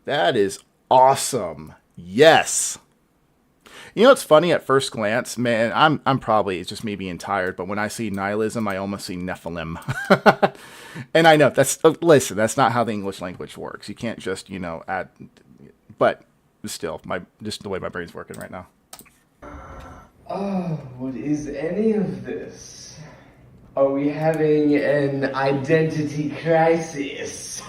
That is awesome. Yes. You know what's funny at first glance, man? I'm probably, it's just me being tired, but when I see nihilism, I almost see Nephilim. And I know listen, that's not how the English language works. You can't just, add, but still, just the way my brain's working right now. Oh, what is any of this? Are we having an identity crisis?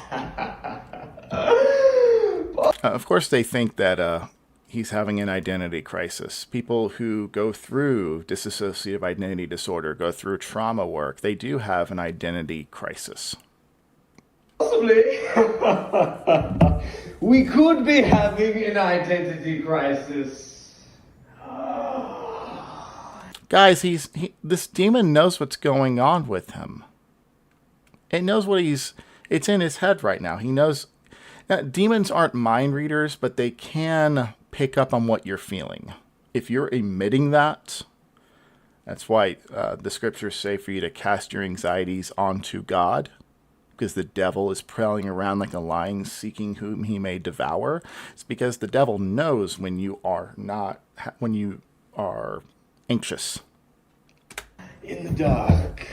Of course, they think that he's having an identity crisis. People who go through dissociative identity disorder, go through trauma work, they do have an identity crisis. Possibly. We could be having an identity crisis. Guys, this demon knows what's going on with him. It knows it's in his head right now. He knows. Now, demons aren't mind readers, but they can pick up on what you're feeling. If you're emitting that's why the scriptures say for you to cast your anxieties onto God, because the devil is prowling around like a lion seeking whom he may devour. It's because the devil knows when you are anxious. In the dark.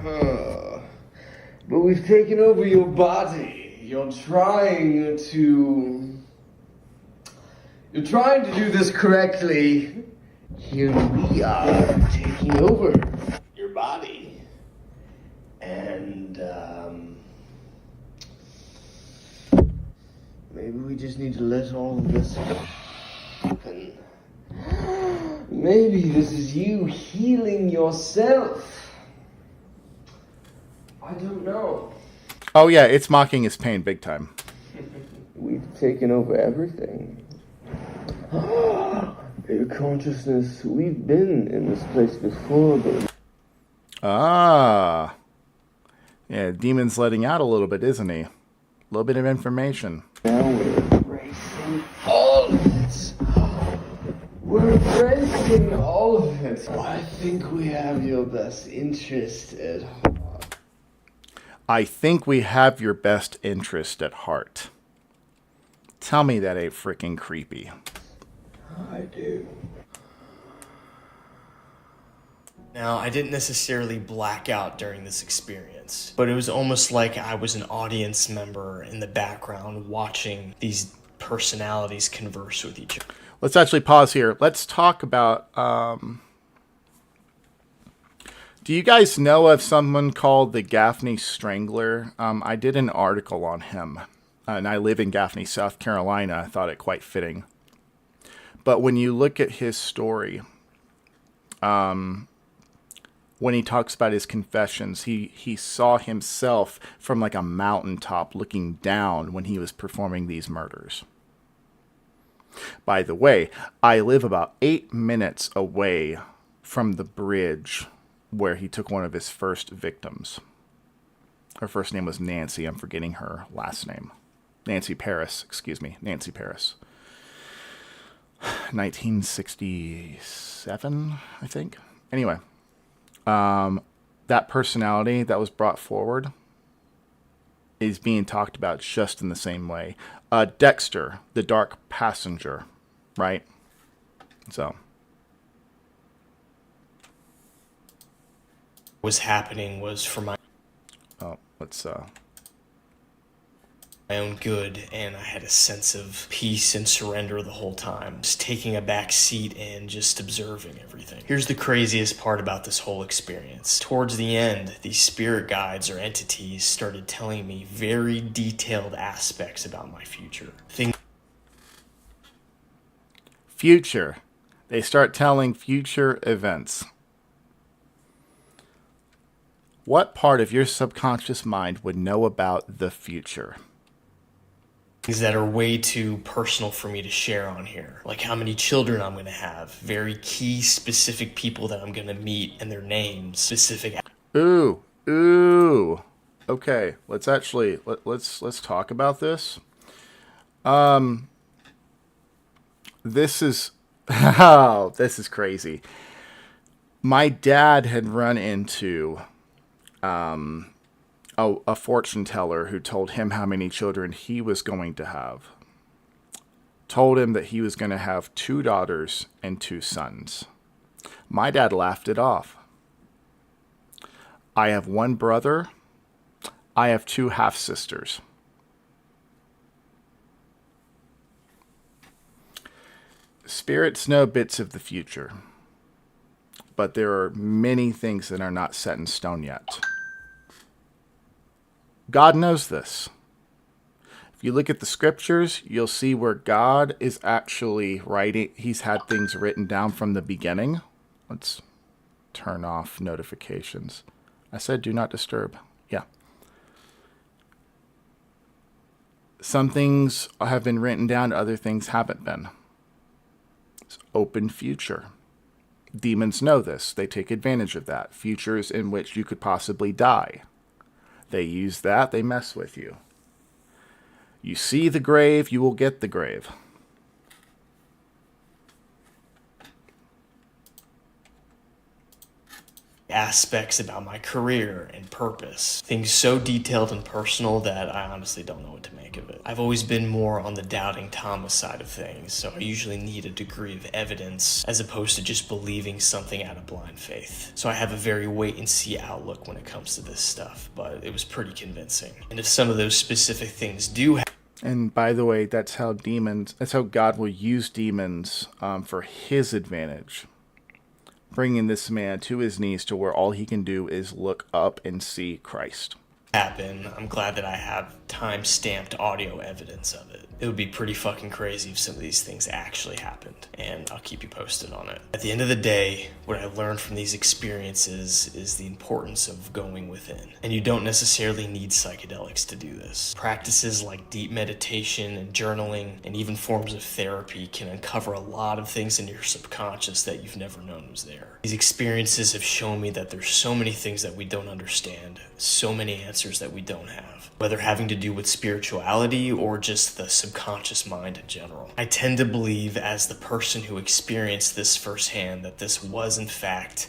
But we've taken over your body. You're trying to do this correctly. Here we are taking over your body. And maybe we just need to let all of this happen. Maybe this is you healing yourself. I don't know. Oh yeah, it's mocking his pain big time. We've taken over everything. Your consciousness, we've been in this place before, but... Ah. Yeah, demon's letting out a little bit, isn't he? A little bit of information. Now we're embracing all of it. We're embracing all of it. I think we have your best interest at heart. I think we have your best interest at heart. Tell me that ain't freaking creepy. I do. Now, I didn't necessarily black out during this experience, but it was almost like I was an audience member in the background watching these personalities converse with each other. Let's actually pause here. Let's talk about... do you guys know of someone called the Gaffney Strangler? I did an article on him, and I live in Gaffney, South Carolina. I thought it quite fitting. But when you look at his story, when he talks about his confessions, he saw himself from like a mountaintop looking down when he was performing these murders. By the way, I live about 8 minutes away from the bridge where he took one of his first victims. Her first name was Nancy. I'm forgetting her last name. Nancy Paris. 1967, I think. Anyway, that personality that was brought forward is being talked about just in the same way. Dexter, the Dark Passenger, right? So. What was happening was for my... Oh, let's my own good, and I had a sense of peace and surrender the whole time. Just taking a back seat and just observing everything. Here's the craziest part about this whole experience. Towards the end, these spirit guides or entities started telling me very detailed aspects about my future. Future. They start telling future events. What part of your subconscious mind would know about the future? Things that are way too personal for me to share on here. Like how many children I'm going to have. Very key, specific people that I'm going to meet and their names. Specific. Ooh. Okay, let's talk about this. This is this is crazy. My dad had run into a fortune teller who told him how many children he was going to have. Told him that he was going to have 2 daughters and 2 sons. My dad laughed it off. I have 1 brother. I have 2 half-sisters. Spirits know bits of the future, but there are many things that are not set in stone yet. God knows this. If you look at the scriptures, you'll see where God is actually writing. He's had things written down from the beginning. Let's turn off notifications. I said do not disturb. Yeah. Some things have been written down, other things haven't been. It's open future. Demons know this. They take advantage of that. Futures in which you could possibly die. They use that. They mess with you. You see the grave, you will get the grave. Aspects about my career and purpose. Things so detailed and personal that I honestly don't know what to make of it. I've always been more on the doubting Thomas side of things, so I usually need a degree of evidence as opposed to just believing something out of blind faith. So I have a very wait and see outlook when it comes to this stuff, but it was pretty convincing. And if some of those specific things do happen, and by the way, that's how God will use demons for his advantage. Bringing this man to his knees to where all he can do is look up and see Christ. I'm glad that I have time-stamped audio evidence of it. It would be pretty fucking crazy if some of these things actually happened, and I'll keep you posted on it. At the end of the day, what I learned from these experiences is the importance of going within. And you don't necessarily need psychedelics to do this. Practices like deep meditation and journaling, and even forms of therapy can uncover a lot of things in your subconscious that you've never known was there. These experiences have shown me that there's so many things that we don't understand, so many answers that we don't have, whether having to do with spirituality or just the subconscious mind in general. I tend to believe, as the person who experienced this firsthand, that this was in fact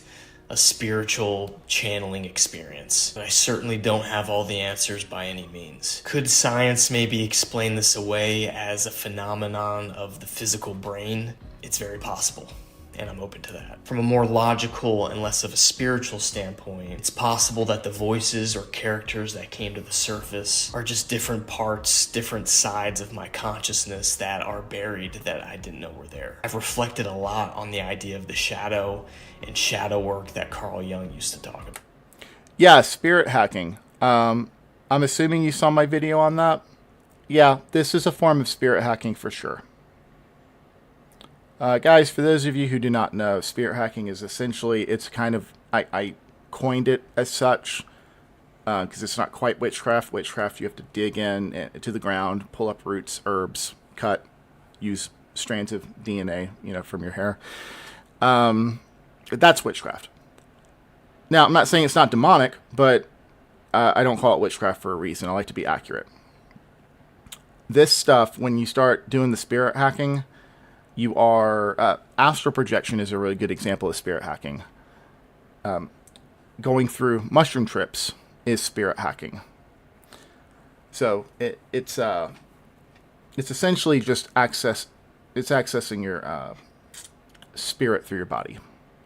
a spiritual channeling experience. But I certainly don't have all the answers by any means. Could science maybe explain this away as a phenomenon of the physical brain? It's very possible, and I'm open to that. From a more logical and less of a spiritual standpoint, it's possible that the voices or characters that came to the surface are just different parts, different sides of my consciousness that are buried that I didn't know were there. I've reflected a lot on the idea of the shadow and shadow work that Carl Jung used to talk about. Yeah, spirit hacking. I'm assuming you saw my video on that. Yeah, this is a form of spirit hacking for sure. Guys, for those of you who do not know, spirit hacking is essentially, it's kind of, I coined it as such, because it's not quite witchcraft. Witchcraft, you have to dig in to the ground, pull up roots, herbs, cut, use strands of DNA, from your hair. That's witchcraft. Now, I'm not saying it's not demonic, but I don't call it witchcraft for a reason. I like to be accurate. This stuff, when you start doing the spirit hacking, you are, astral projection is a really good example of spirit hacking. Going through mushroom trips is spirit hacking. So it's essentially just accessing your spirit through your body,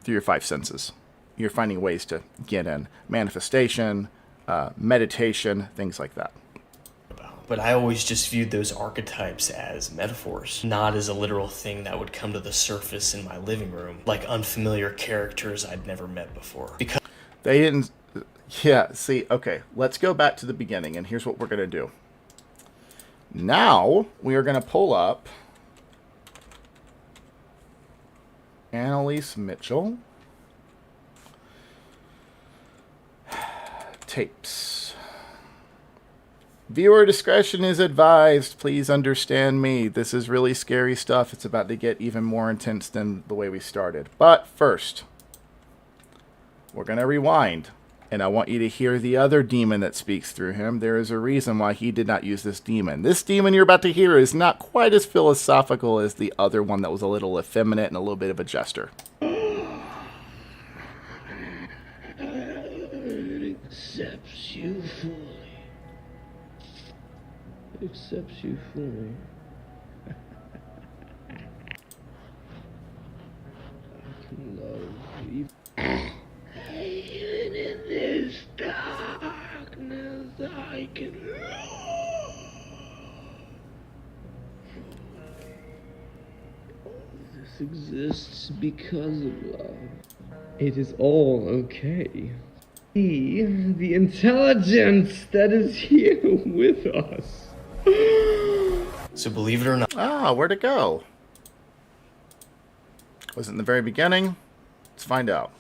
through your 5 senses. You're finding ways to get in manifestation, meditation, things like that. But I always just viewed those archetypes as metaphors, not as a literal thing that would come to the surface in my living room, like unfamiliar characters I'd never met before. Because They didn't. Yeah, see, okay, let's go back to the beginning, and here's what we're going to do. Now, we are going to pull up Annalise Mitchell. Tapes. Viewer discretion is advised. Please understand me. This is really scary stuff. It's about to get even more intense than the way we started. But first, we're going to rewind. And I want you to hear the other demon that speaks through him. There is a reason why he did not use this demon. This demon you're about to hear is not quite as philosophical as the other one that was a little effeminate and a little bit of a jester. Accepts you fully. Accepts you fully. I can love you. Even in this darkness, I can love. This exists because of love. It is all okay. See the intelligence that is here with us. so believe it or not, Ah, where'd it go? Was it in the very beginning? Let's find out.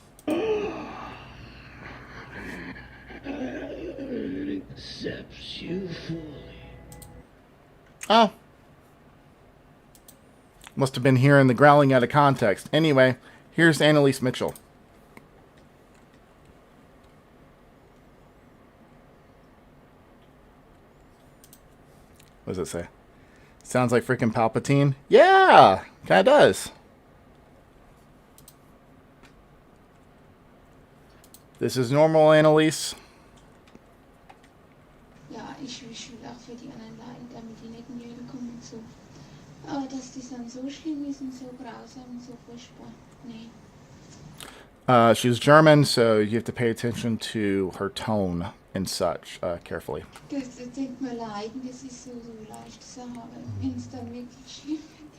Accepts you fully. Oh. Must have been hearing the growling out of context. Anyway, here's Annalise Mitchell. What does it say? Sounds like freaking Palpatine. Yeah, kind of does. This is normal, Annalise. Ja, ich will auch für die anderen leiden, damit die nicht in die Höhle kommen und so. Aber dass das dann so schlimm ist und so grausam und so furchtbar. Nee. She's German, so you have to pay attention to her tone and such carefully. Das denkt man leiden, das ist so leicht zu sagen, aber wenn es dann wirklich schlimm wird,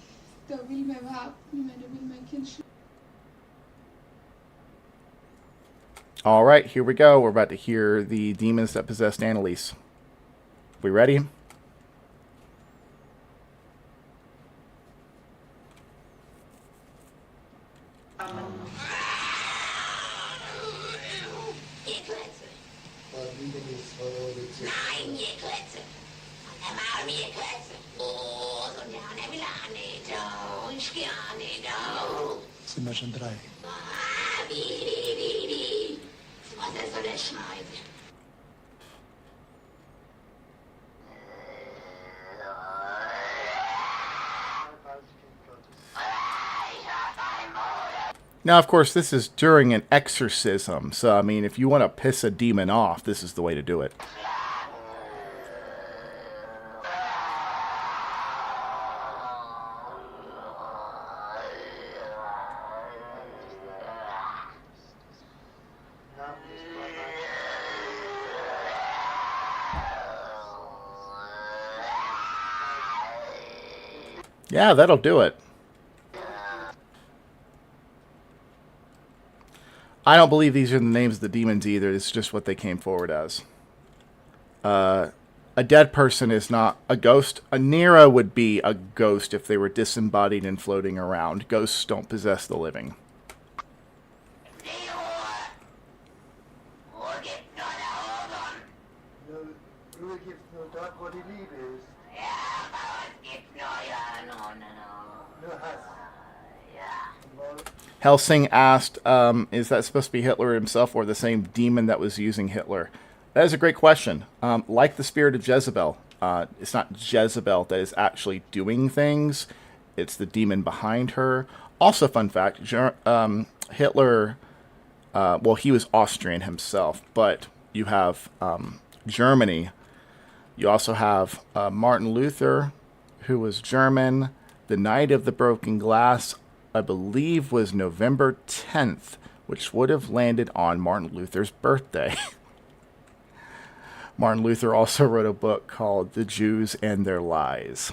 da will man überhaupt nicht mehr, da will mein Kind schlimm. All right, here we go. We're about to hear the demons that possessed Annalise. We ready? Sind wir schon 3? Was soll er schneiden? Now, of course, this is during an exorcism, so, I mean, if you want to piss a demon off, this is the way to do it. Yeah, that'll do it. I don't believe these are the names of the demons either. It's just what they came forward as. A dead person is not a ghost. A Nera would be a ghost if they were disembodied and floating around. Ghosts don't possess the living. Helsing asked, is that supposed to be Hitler himself or the same demon that was using Hitler? That is a great question. Like the spirit of Jezebel, it's not Jezebel that is actually doing things. It's the demon behind her. Also, fun fact, Hitler, well, he was Austrian himself, but you have Germany. You also have Martin Luther, who was German. The Night of the Broken Glass, I believe, was November 10th, which would have landed on Martin Luther's birthday. Martin Luther also wrote a book called The Jews and Their Lies.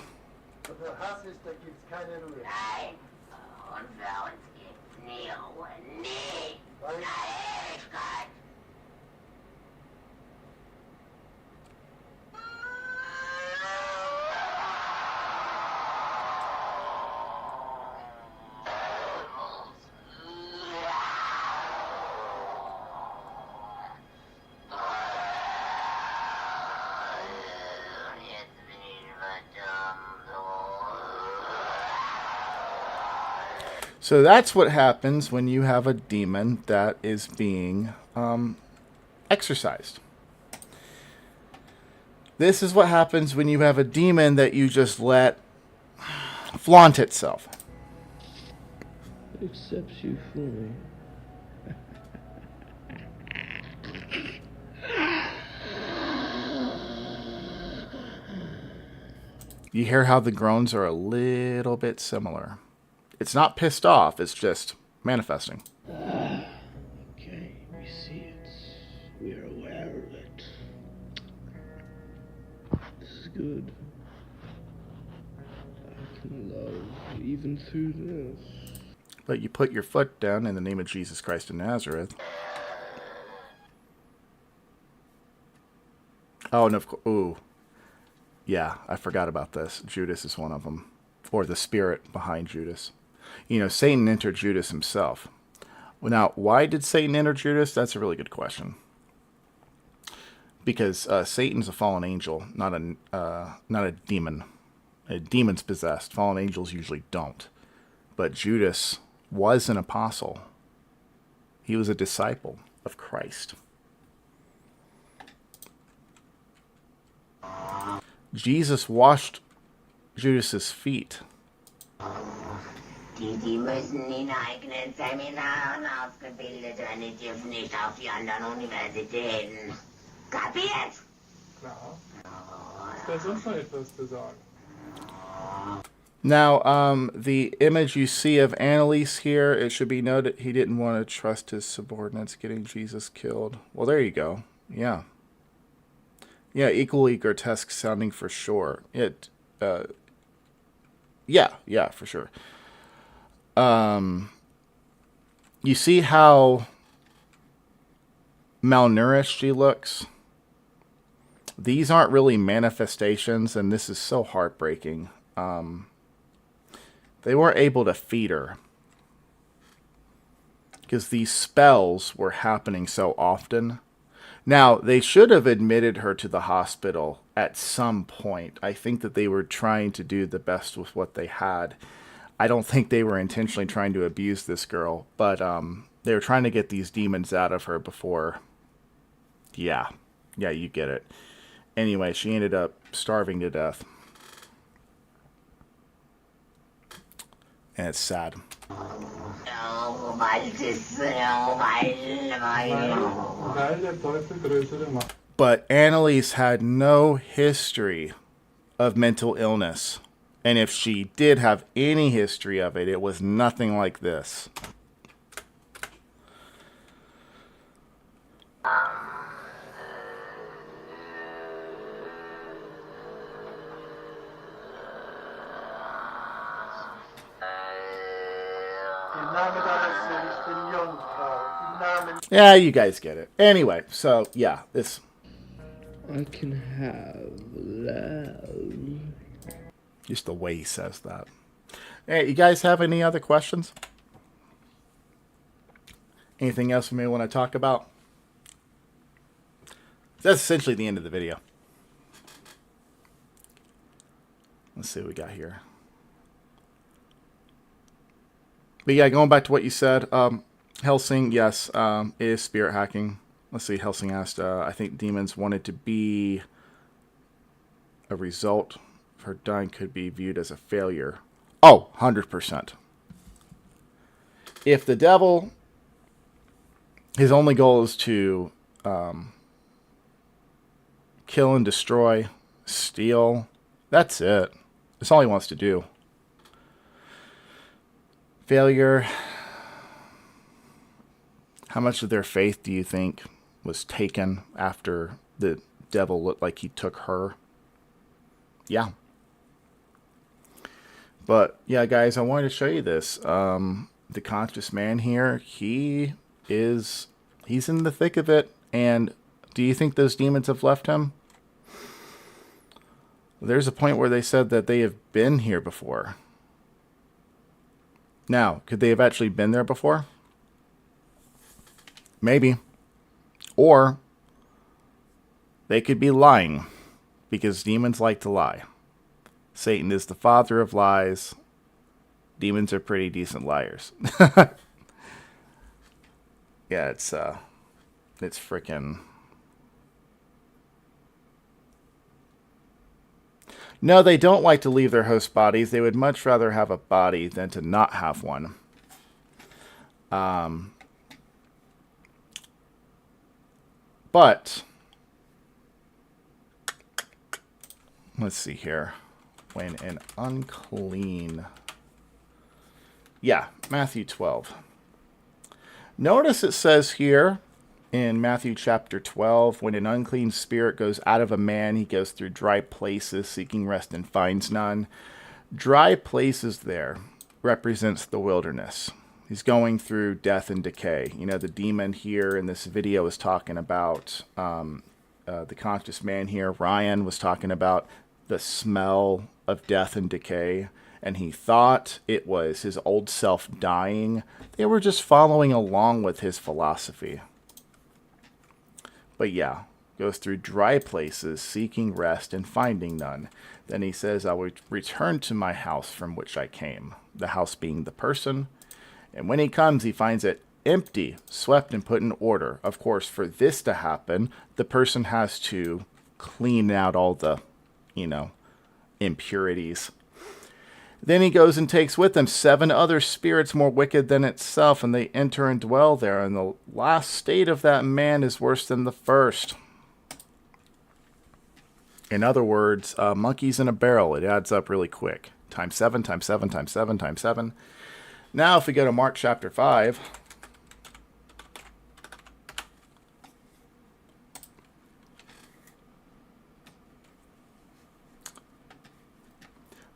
So that's what happens when you have a demon that is being exorcised. This is what happens when you have a demon that you just let flaunt itself. Accepts you fully. You hear how the groans are a little bit similar. It's not pissed off, it's just manifesting. Okay, we see it. We are aware of it. This is good. I can love even through this. But you put your foot down in the name of Jesus Christ of Nazareth. Oh, and of course, ooh. Yeah, I forgot about this. Judas is one of them. Or the spirit behind Judas. You know, Satan entered Judas himself. Well, now, why did Satan enter Judas? That's a really good question. Because Satan's a fallen angel, not a demon. A demon's possessed. Fallen angels usually don't. But Judas was an apostle. He was a disciple of Christ. Jesus washed Judas's feet. Die müssen in eigenen Seminaren ausgebildet werden, die dürfen nicht auf die anderen Universitäten. Kapiert? Klar. Wer sonst noch etwas zu sagen? Now, the image you see of Annalise here, it should be noted he didn't want to trust his subordinates getting Jesus killed. Well, there you go. Yeah. Yeah, equally grotesque sounding for sure. Yeah, for sure. You see how malnourished she looks? These aren't really manifestations, and this is so heartbreaking. They weren't able to feed her because these spells were happening so often. Now, they should have admitted her to the hospital at some point. I think that they were trying to do the best with what they had. I don't think they were intentionally trying to abuse this girl, but they were trying to get these demons out of her before. Yeah, you get it. Anyway, she ended up starving to death. And it's sad. But Annalise had no history of mental illness. And if she did have any history of it, it was nothing like this. Yeah, you guys get it. Anyway, so yeah, this. I can have love. Just the way he says that. Hey, you guys have any other questions? Anything else we may want to talk about? That's essentially the end of the video. Let's see what we got here. But yeah, going back to what you said, Helsing, yes, is spirit hacking. Let's see, Helsing asked, I think demons wanted to be a result of her dying could be viewed as a failure. Oh, 100%. If the devil, his only goal is to kill and destroy, steal, that's it. That's all he wants to do. Failure. How much of their faith do you think was taken after the devil looked like he took her. Yeah. But yeah, guys, I wanted to show you this. The conscious man here, he's in the thick of it. And do you think those demons have left him? There's a point where they said that they have been here before. Now, could they have actually been there before? Maybe. Or they could be lying, because demons like to lie. Satan is the father of lies. Demons are pretty decent liars. Yeah, it's freaking... No, they don't like to leave their host bodies. They would much rather have a body than to not have one. But let's see here. When an unclean... Yeah, Matthew 12. Notice it says here in Matthew chapter 12, when an unclean spirit goes out of a man, he goes through dry places, seeking rest and finds none. Dry places there represents the wilderness. He's going through death and decay. You know, the demon here in this video is talking about the conscious man here. Ryan was talking about the smell of death and decay, and he thought it was his old self dying. They were just following along with his philosophy. But yeah, goes through dry places, seeking rest and finding none. Then he says, I will return to my house from which I came. The house being the person. And when he comes, he finds it empty, swept and put in order. Of course, for this to happen, the person has to clean out all the, impurities. Then he goes and takes with him 7 other spirits more wicked than itself, and they enter and dwell there. And the last state of that man is worse than the first. In other words, monkeys in a barrel. It adds up really quick. Times 7, times 7, times 7, times 7. Now, if we go to Mark chapter 5...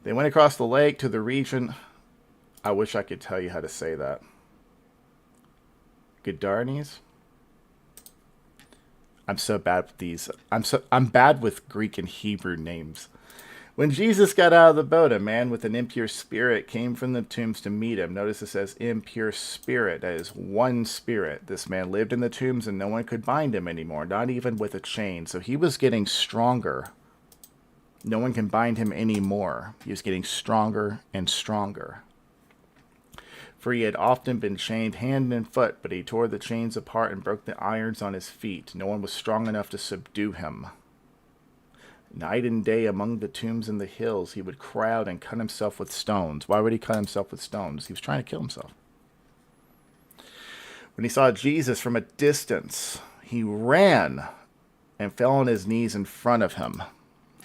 They went across the lake to the region. I wish I could tell you how to say that. Gadarnes? I'm so bad with these. I'm bad with Greek and Hebrew names. When Jesus got out of the boat, a man with an impure spirit came from the tombs to meet him. Notice it says impure spirit. That is one spirit. This man lived in the tombs and no one could bind him anymore, not even with a chain. So he was getting stronger. No one can bind him anymore. He was getting stronger and stronger. For he had often been chained hand and foot, but he tore the chains apart and broke the irons on his feet. No one was strong enough to subdue him. Night and day among the tombs and the hills, he would cry out and cut himself with stones. Why would he cut himself with stones? He was trying to kill himself. When he saw Jesus from a distance, he ran and fell on his knees in front of him.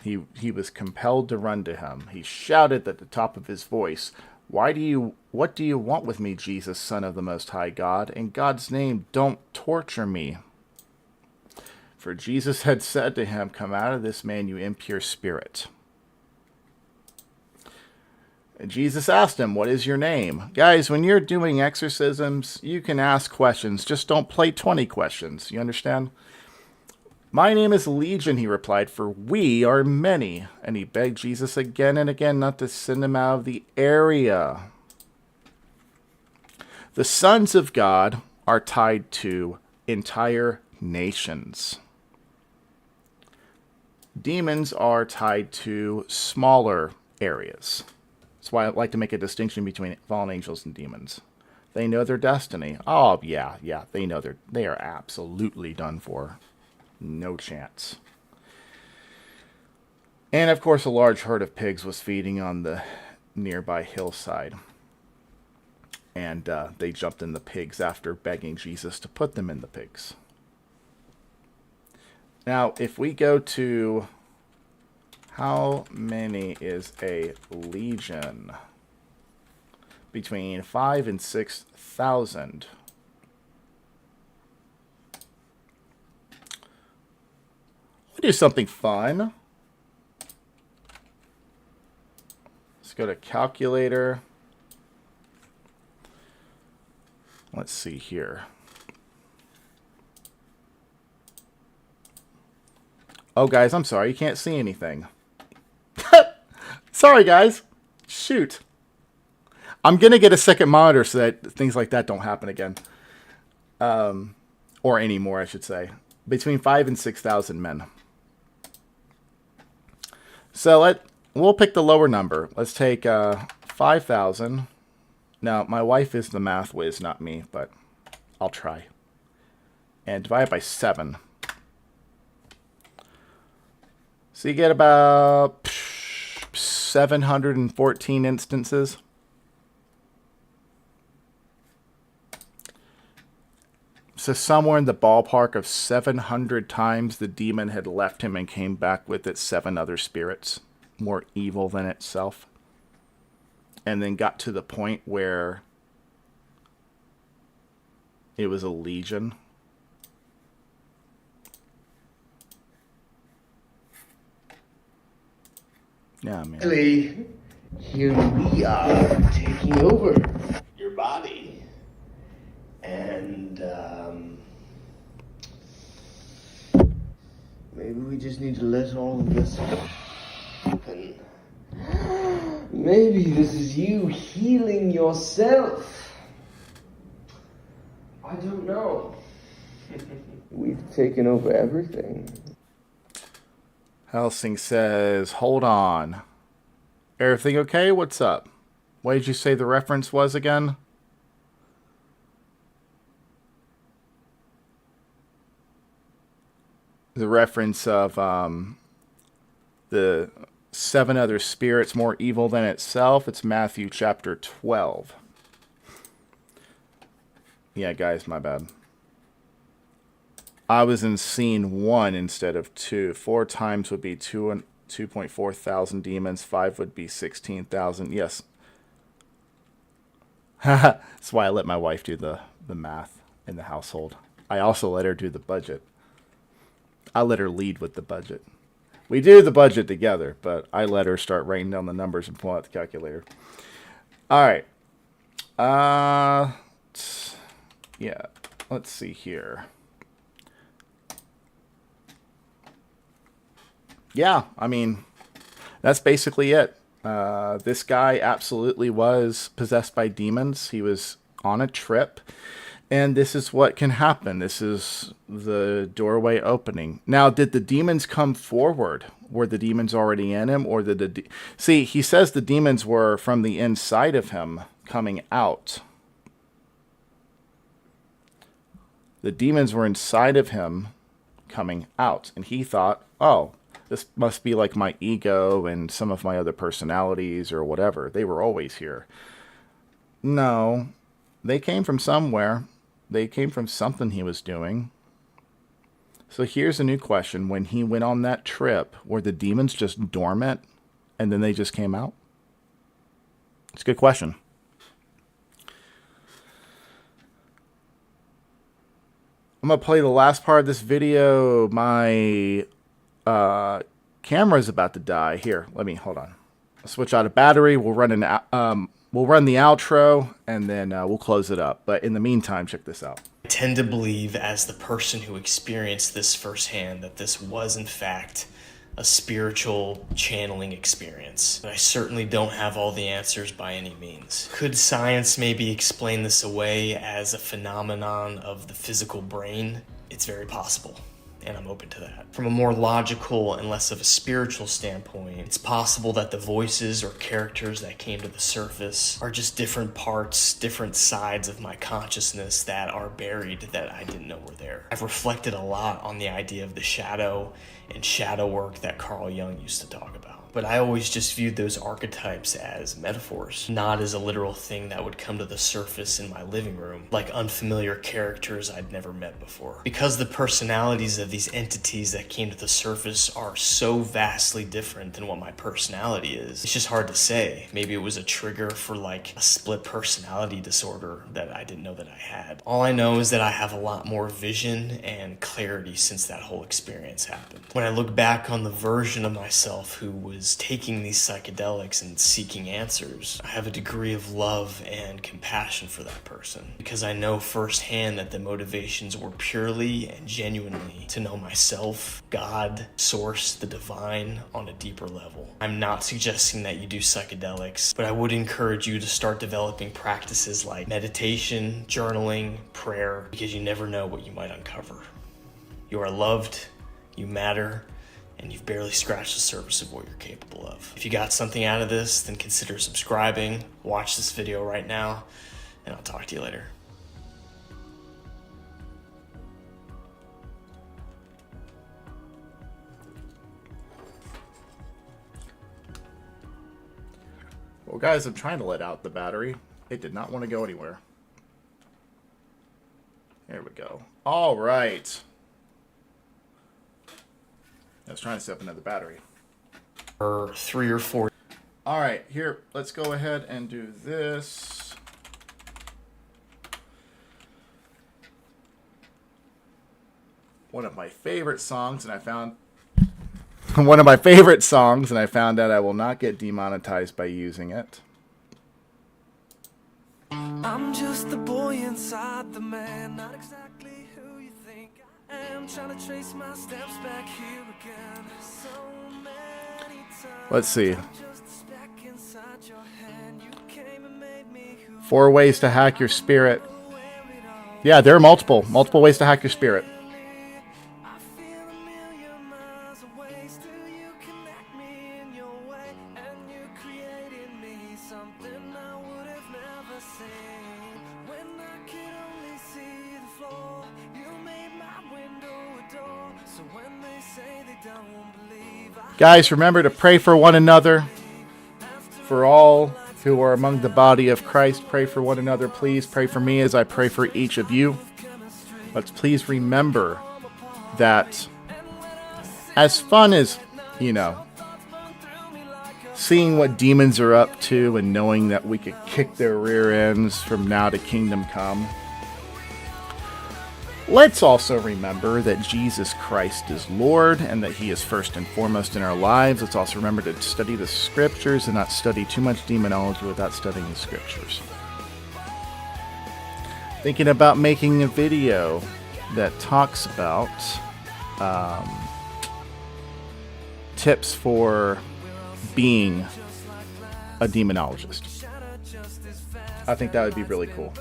He was compelled to run to him. He shouted at the top of his voice, what do you want with me, Jesus, Son of the Most High God? In God's name, don't torture me. For Jesus had said to him, come out of this man, you impure spirit. And Jesus asked him, what is your name? Guys, when you're doing exorcisms, you can ask questions. Just don't play 20 questions. You understand? My name is Legion, he replied, for we are many. And he begged Jesus again and again not to send him out of the area. The sons of God are tied to entire nations. Demons are tied to smaller areas. That's why I like to make a distinction between fallen angels and demons. They know their destiny. Oh, yeah, they know they are absolutely done for. No chance. And of course, a large herd of pigs was feeding on the nearby hillside. And they jumped in the pigs after begging Jesus to put them in the pigs. Now, if we go to how many is a legion? Between 5,000 and 6,000. What do something fun. Let's go to calculator. Let's see here. Oh, guys, I'm sorry. You can't see anything. Sorry, guys. Shoot. I'm going to get a second monitor so that things like that don't happen again. Or anymore, I should say. Between 5,000 and 6,000 men. So we'll pick the lower number. Let's take 5,000. Now, my wife is the math whiz, not me, but I'll try. And divide it by 7. So you get about 714 instances. So somewhere in the ballpark of 700 times the demon had left him and came back with its 7 other spirits, more evil than itself. And then got to the point where it was a legion. Yeah, man. Really, here we are taking over your body. And, maybe we just need to let all of this happen. Maybe this is you healing yourself. I don't know. We've taken over everything. Helsing says, hold on. Everything okay? What's up? What did you say the reference was again? The reference of the 7 other spirits more evil than itself. It's Matthew chapter 12. Yeah, guys, my bad. I was in scene 1 instead of 2. 4 times would be 2.4 thousand demons. 5 would be 16,000. Yes. That's why I let my wife do the math in the household. I also let her do the budget. I let her lead with the budget. We do the budget together, but I let her start writing down the numbers and pull out the calculator. All right. Yeah. Let's see here. Yeah, I mean, that's basically it. This guy absolutely was possessed by demons. He was on a trip. And this is what can happen. This is the doorway opening. Now, did the demons come forward? Were the demons already in him? Or did see, he says the demons were from the inside of him coming out. The demons were inside of him coming out. And he thought, oh, this must be like my ego and some of my other personalities or whatever. They were always here. No, they came from somewhere. They came from something he was doing. So here's a new question. When he went on that trip, were the demons just dormant and then they just came out? It's a good question. I'm going to play the last part of this video. My camera is about to die. Here, hold on. I'll switch out a battery. We'll run We'll run the outro, and then we'll close it up. But in the meantime, check this out. I tend to believe, as the person who experienced this firsthand, that this was, in fact, a spiritual channeling experience. But I certainly don't have all the answers by any means. Could science maybe explain this away as a phenomenon of the physical brain? It's very possible. And I'm open to that. From a more logical and less of a spiritual standpoint, it's possible that the voices or characters that came to the surface are just different parts, different sides of my consciousness that are buried that I didn't know were there. I've reflected a lot on the idea of the shadow and shadow work that Carl Jung used to talk about. But I always just viewed those archetypes as metaphors, not as a literal thing that would come to the surface in my living room, like unfamiliar characters I'd never met before. Because the personalities of these entities that came to the surface are so vastly different than what my personality is, it's just hard to say. Maybe it was a trigger for like a split personality disorder that I didn't know that I had. All I know is that I have a lot more vision and clarity since that whole experience happened. When I look back on the version of myself who was taking these psychedelics and seeking answers, I have a degree of love and compassion for that person, because I know firsthand that the motivations were purely and genuinely to know myself, God, Source, the divine on a deeper level. I'm not suggesting that you do psychedelics, but I would encourage you to start developing practices like meditation, journaling, prayer, because you never know what you might uncover. You are loved, you matter, and you've barely scratched the surface of what you're capable of. If you got something out of this, then consider subscribing, watch this video right now, and I'll talk to you later. Well, guys, I'm trying to let out the battery. It did not want to go anywhere. There we go. All right. I was trying to set up another battery. Or 3 or 4. All right, here, let's go ahead and do this. One of my favorite songs, and I found out I will not get demonetized by using it. I'm just the boy inside the man, not exactly who you think I am. Trying to trace my steps back here again. So many times. Let's see. 4 ways to hack your spirit. Yeah, there are multiple ways to hack your spirit. Guys, remember to pray for one another. For all who are among the body of Christ, pray for one another. Please pray for me as I pray for each of you. Let's please remember that as fun as, seeing what demons are up to and knowing that we could kick their rear ends from now to kingdom come, let's also remember that Jesus Christ is Lord and that He is first and foremost in our lives. Let's also remember to study the Scriptures and not study too much demonology without studying the Scriptures. Thinking about making a video that talks about tips for being a demonologist. I think that would be really cool.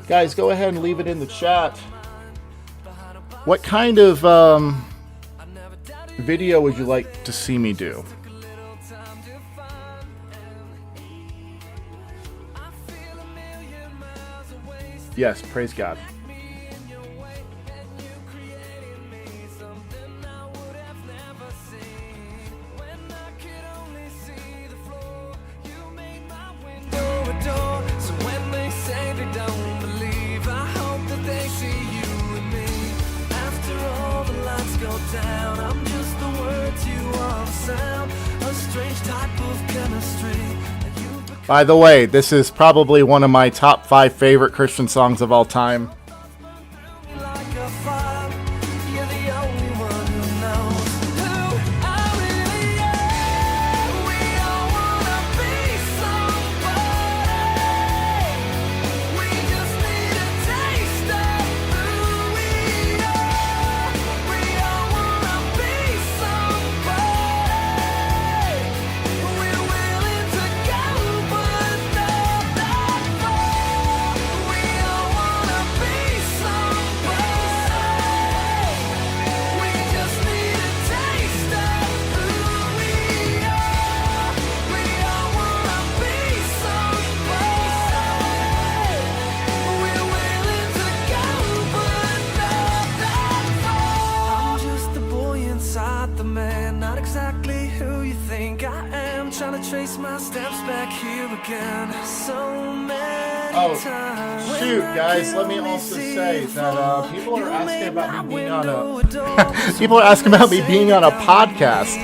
Guys, go ahead and leave it in the chat. What kind of video would you like to see me do? Yes, praise God. By the way, this is probably one of my top 5 favorite Christian songs of all time. Shoot, guys, let me also say that people are asking about me being on a podcast.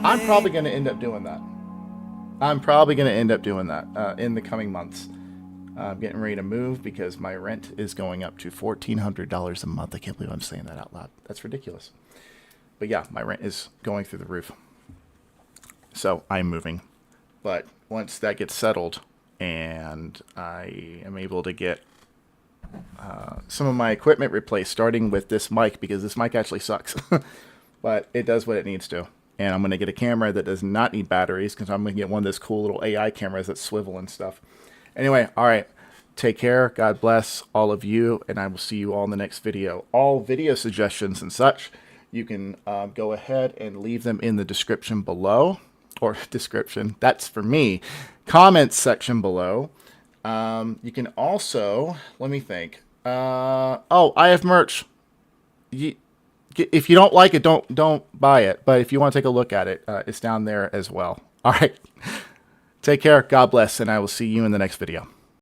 I'm probably going to end up doing that. in the coming months. I'm getting ready to move because my rent is going up to $1,400 a month. I can't believe I'm saying that out loud. That's ridiculous. But yeah, my rent is going through the roof. So I'm moving. But once that gets settled and I am able to get some of my equipment replaced, starting with this mic, because this mic actually sucks. But it does what it needs to. And I'm going to get a camera that does not need batteries, because I'm going to get one of those cool little AI cameras that swivel and stuff. Anyway, all right. Take care. God bless all of you. And I will see you all in the next video. All video suggestions and such, you can go ahead and leave them in the description below. Or description. That's for me. Comments section below. You can also, let me think. Oh, I have merch. If you don't like it, don't buy it. But if you want to take a look at it, it's down there as well. All right. Take care. God bless. And I will see you in the next video.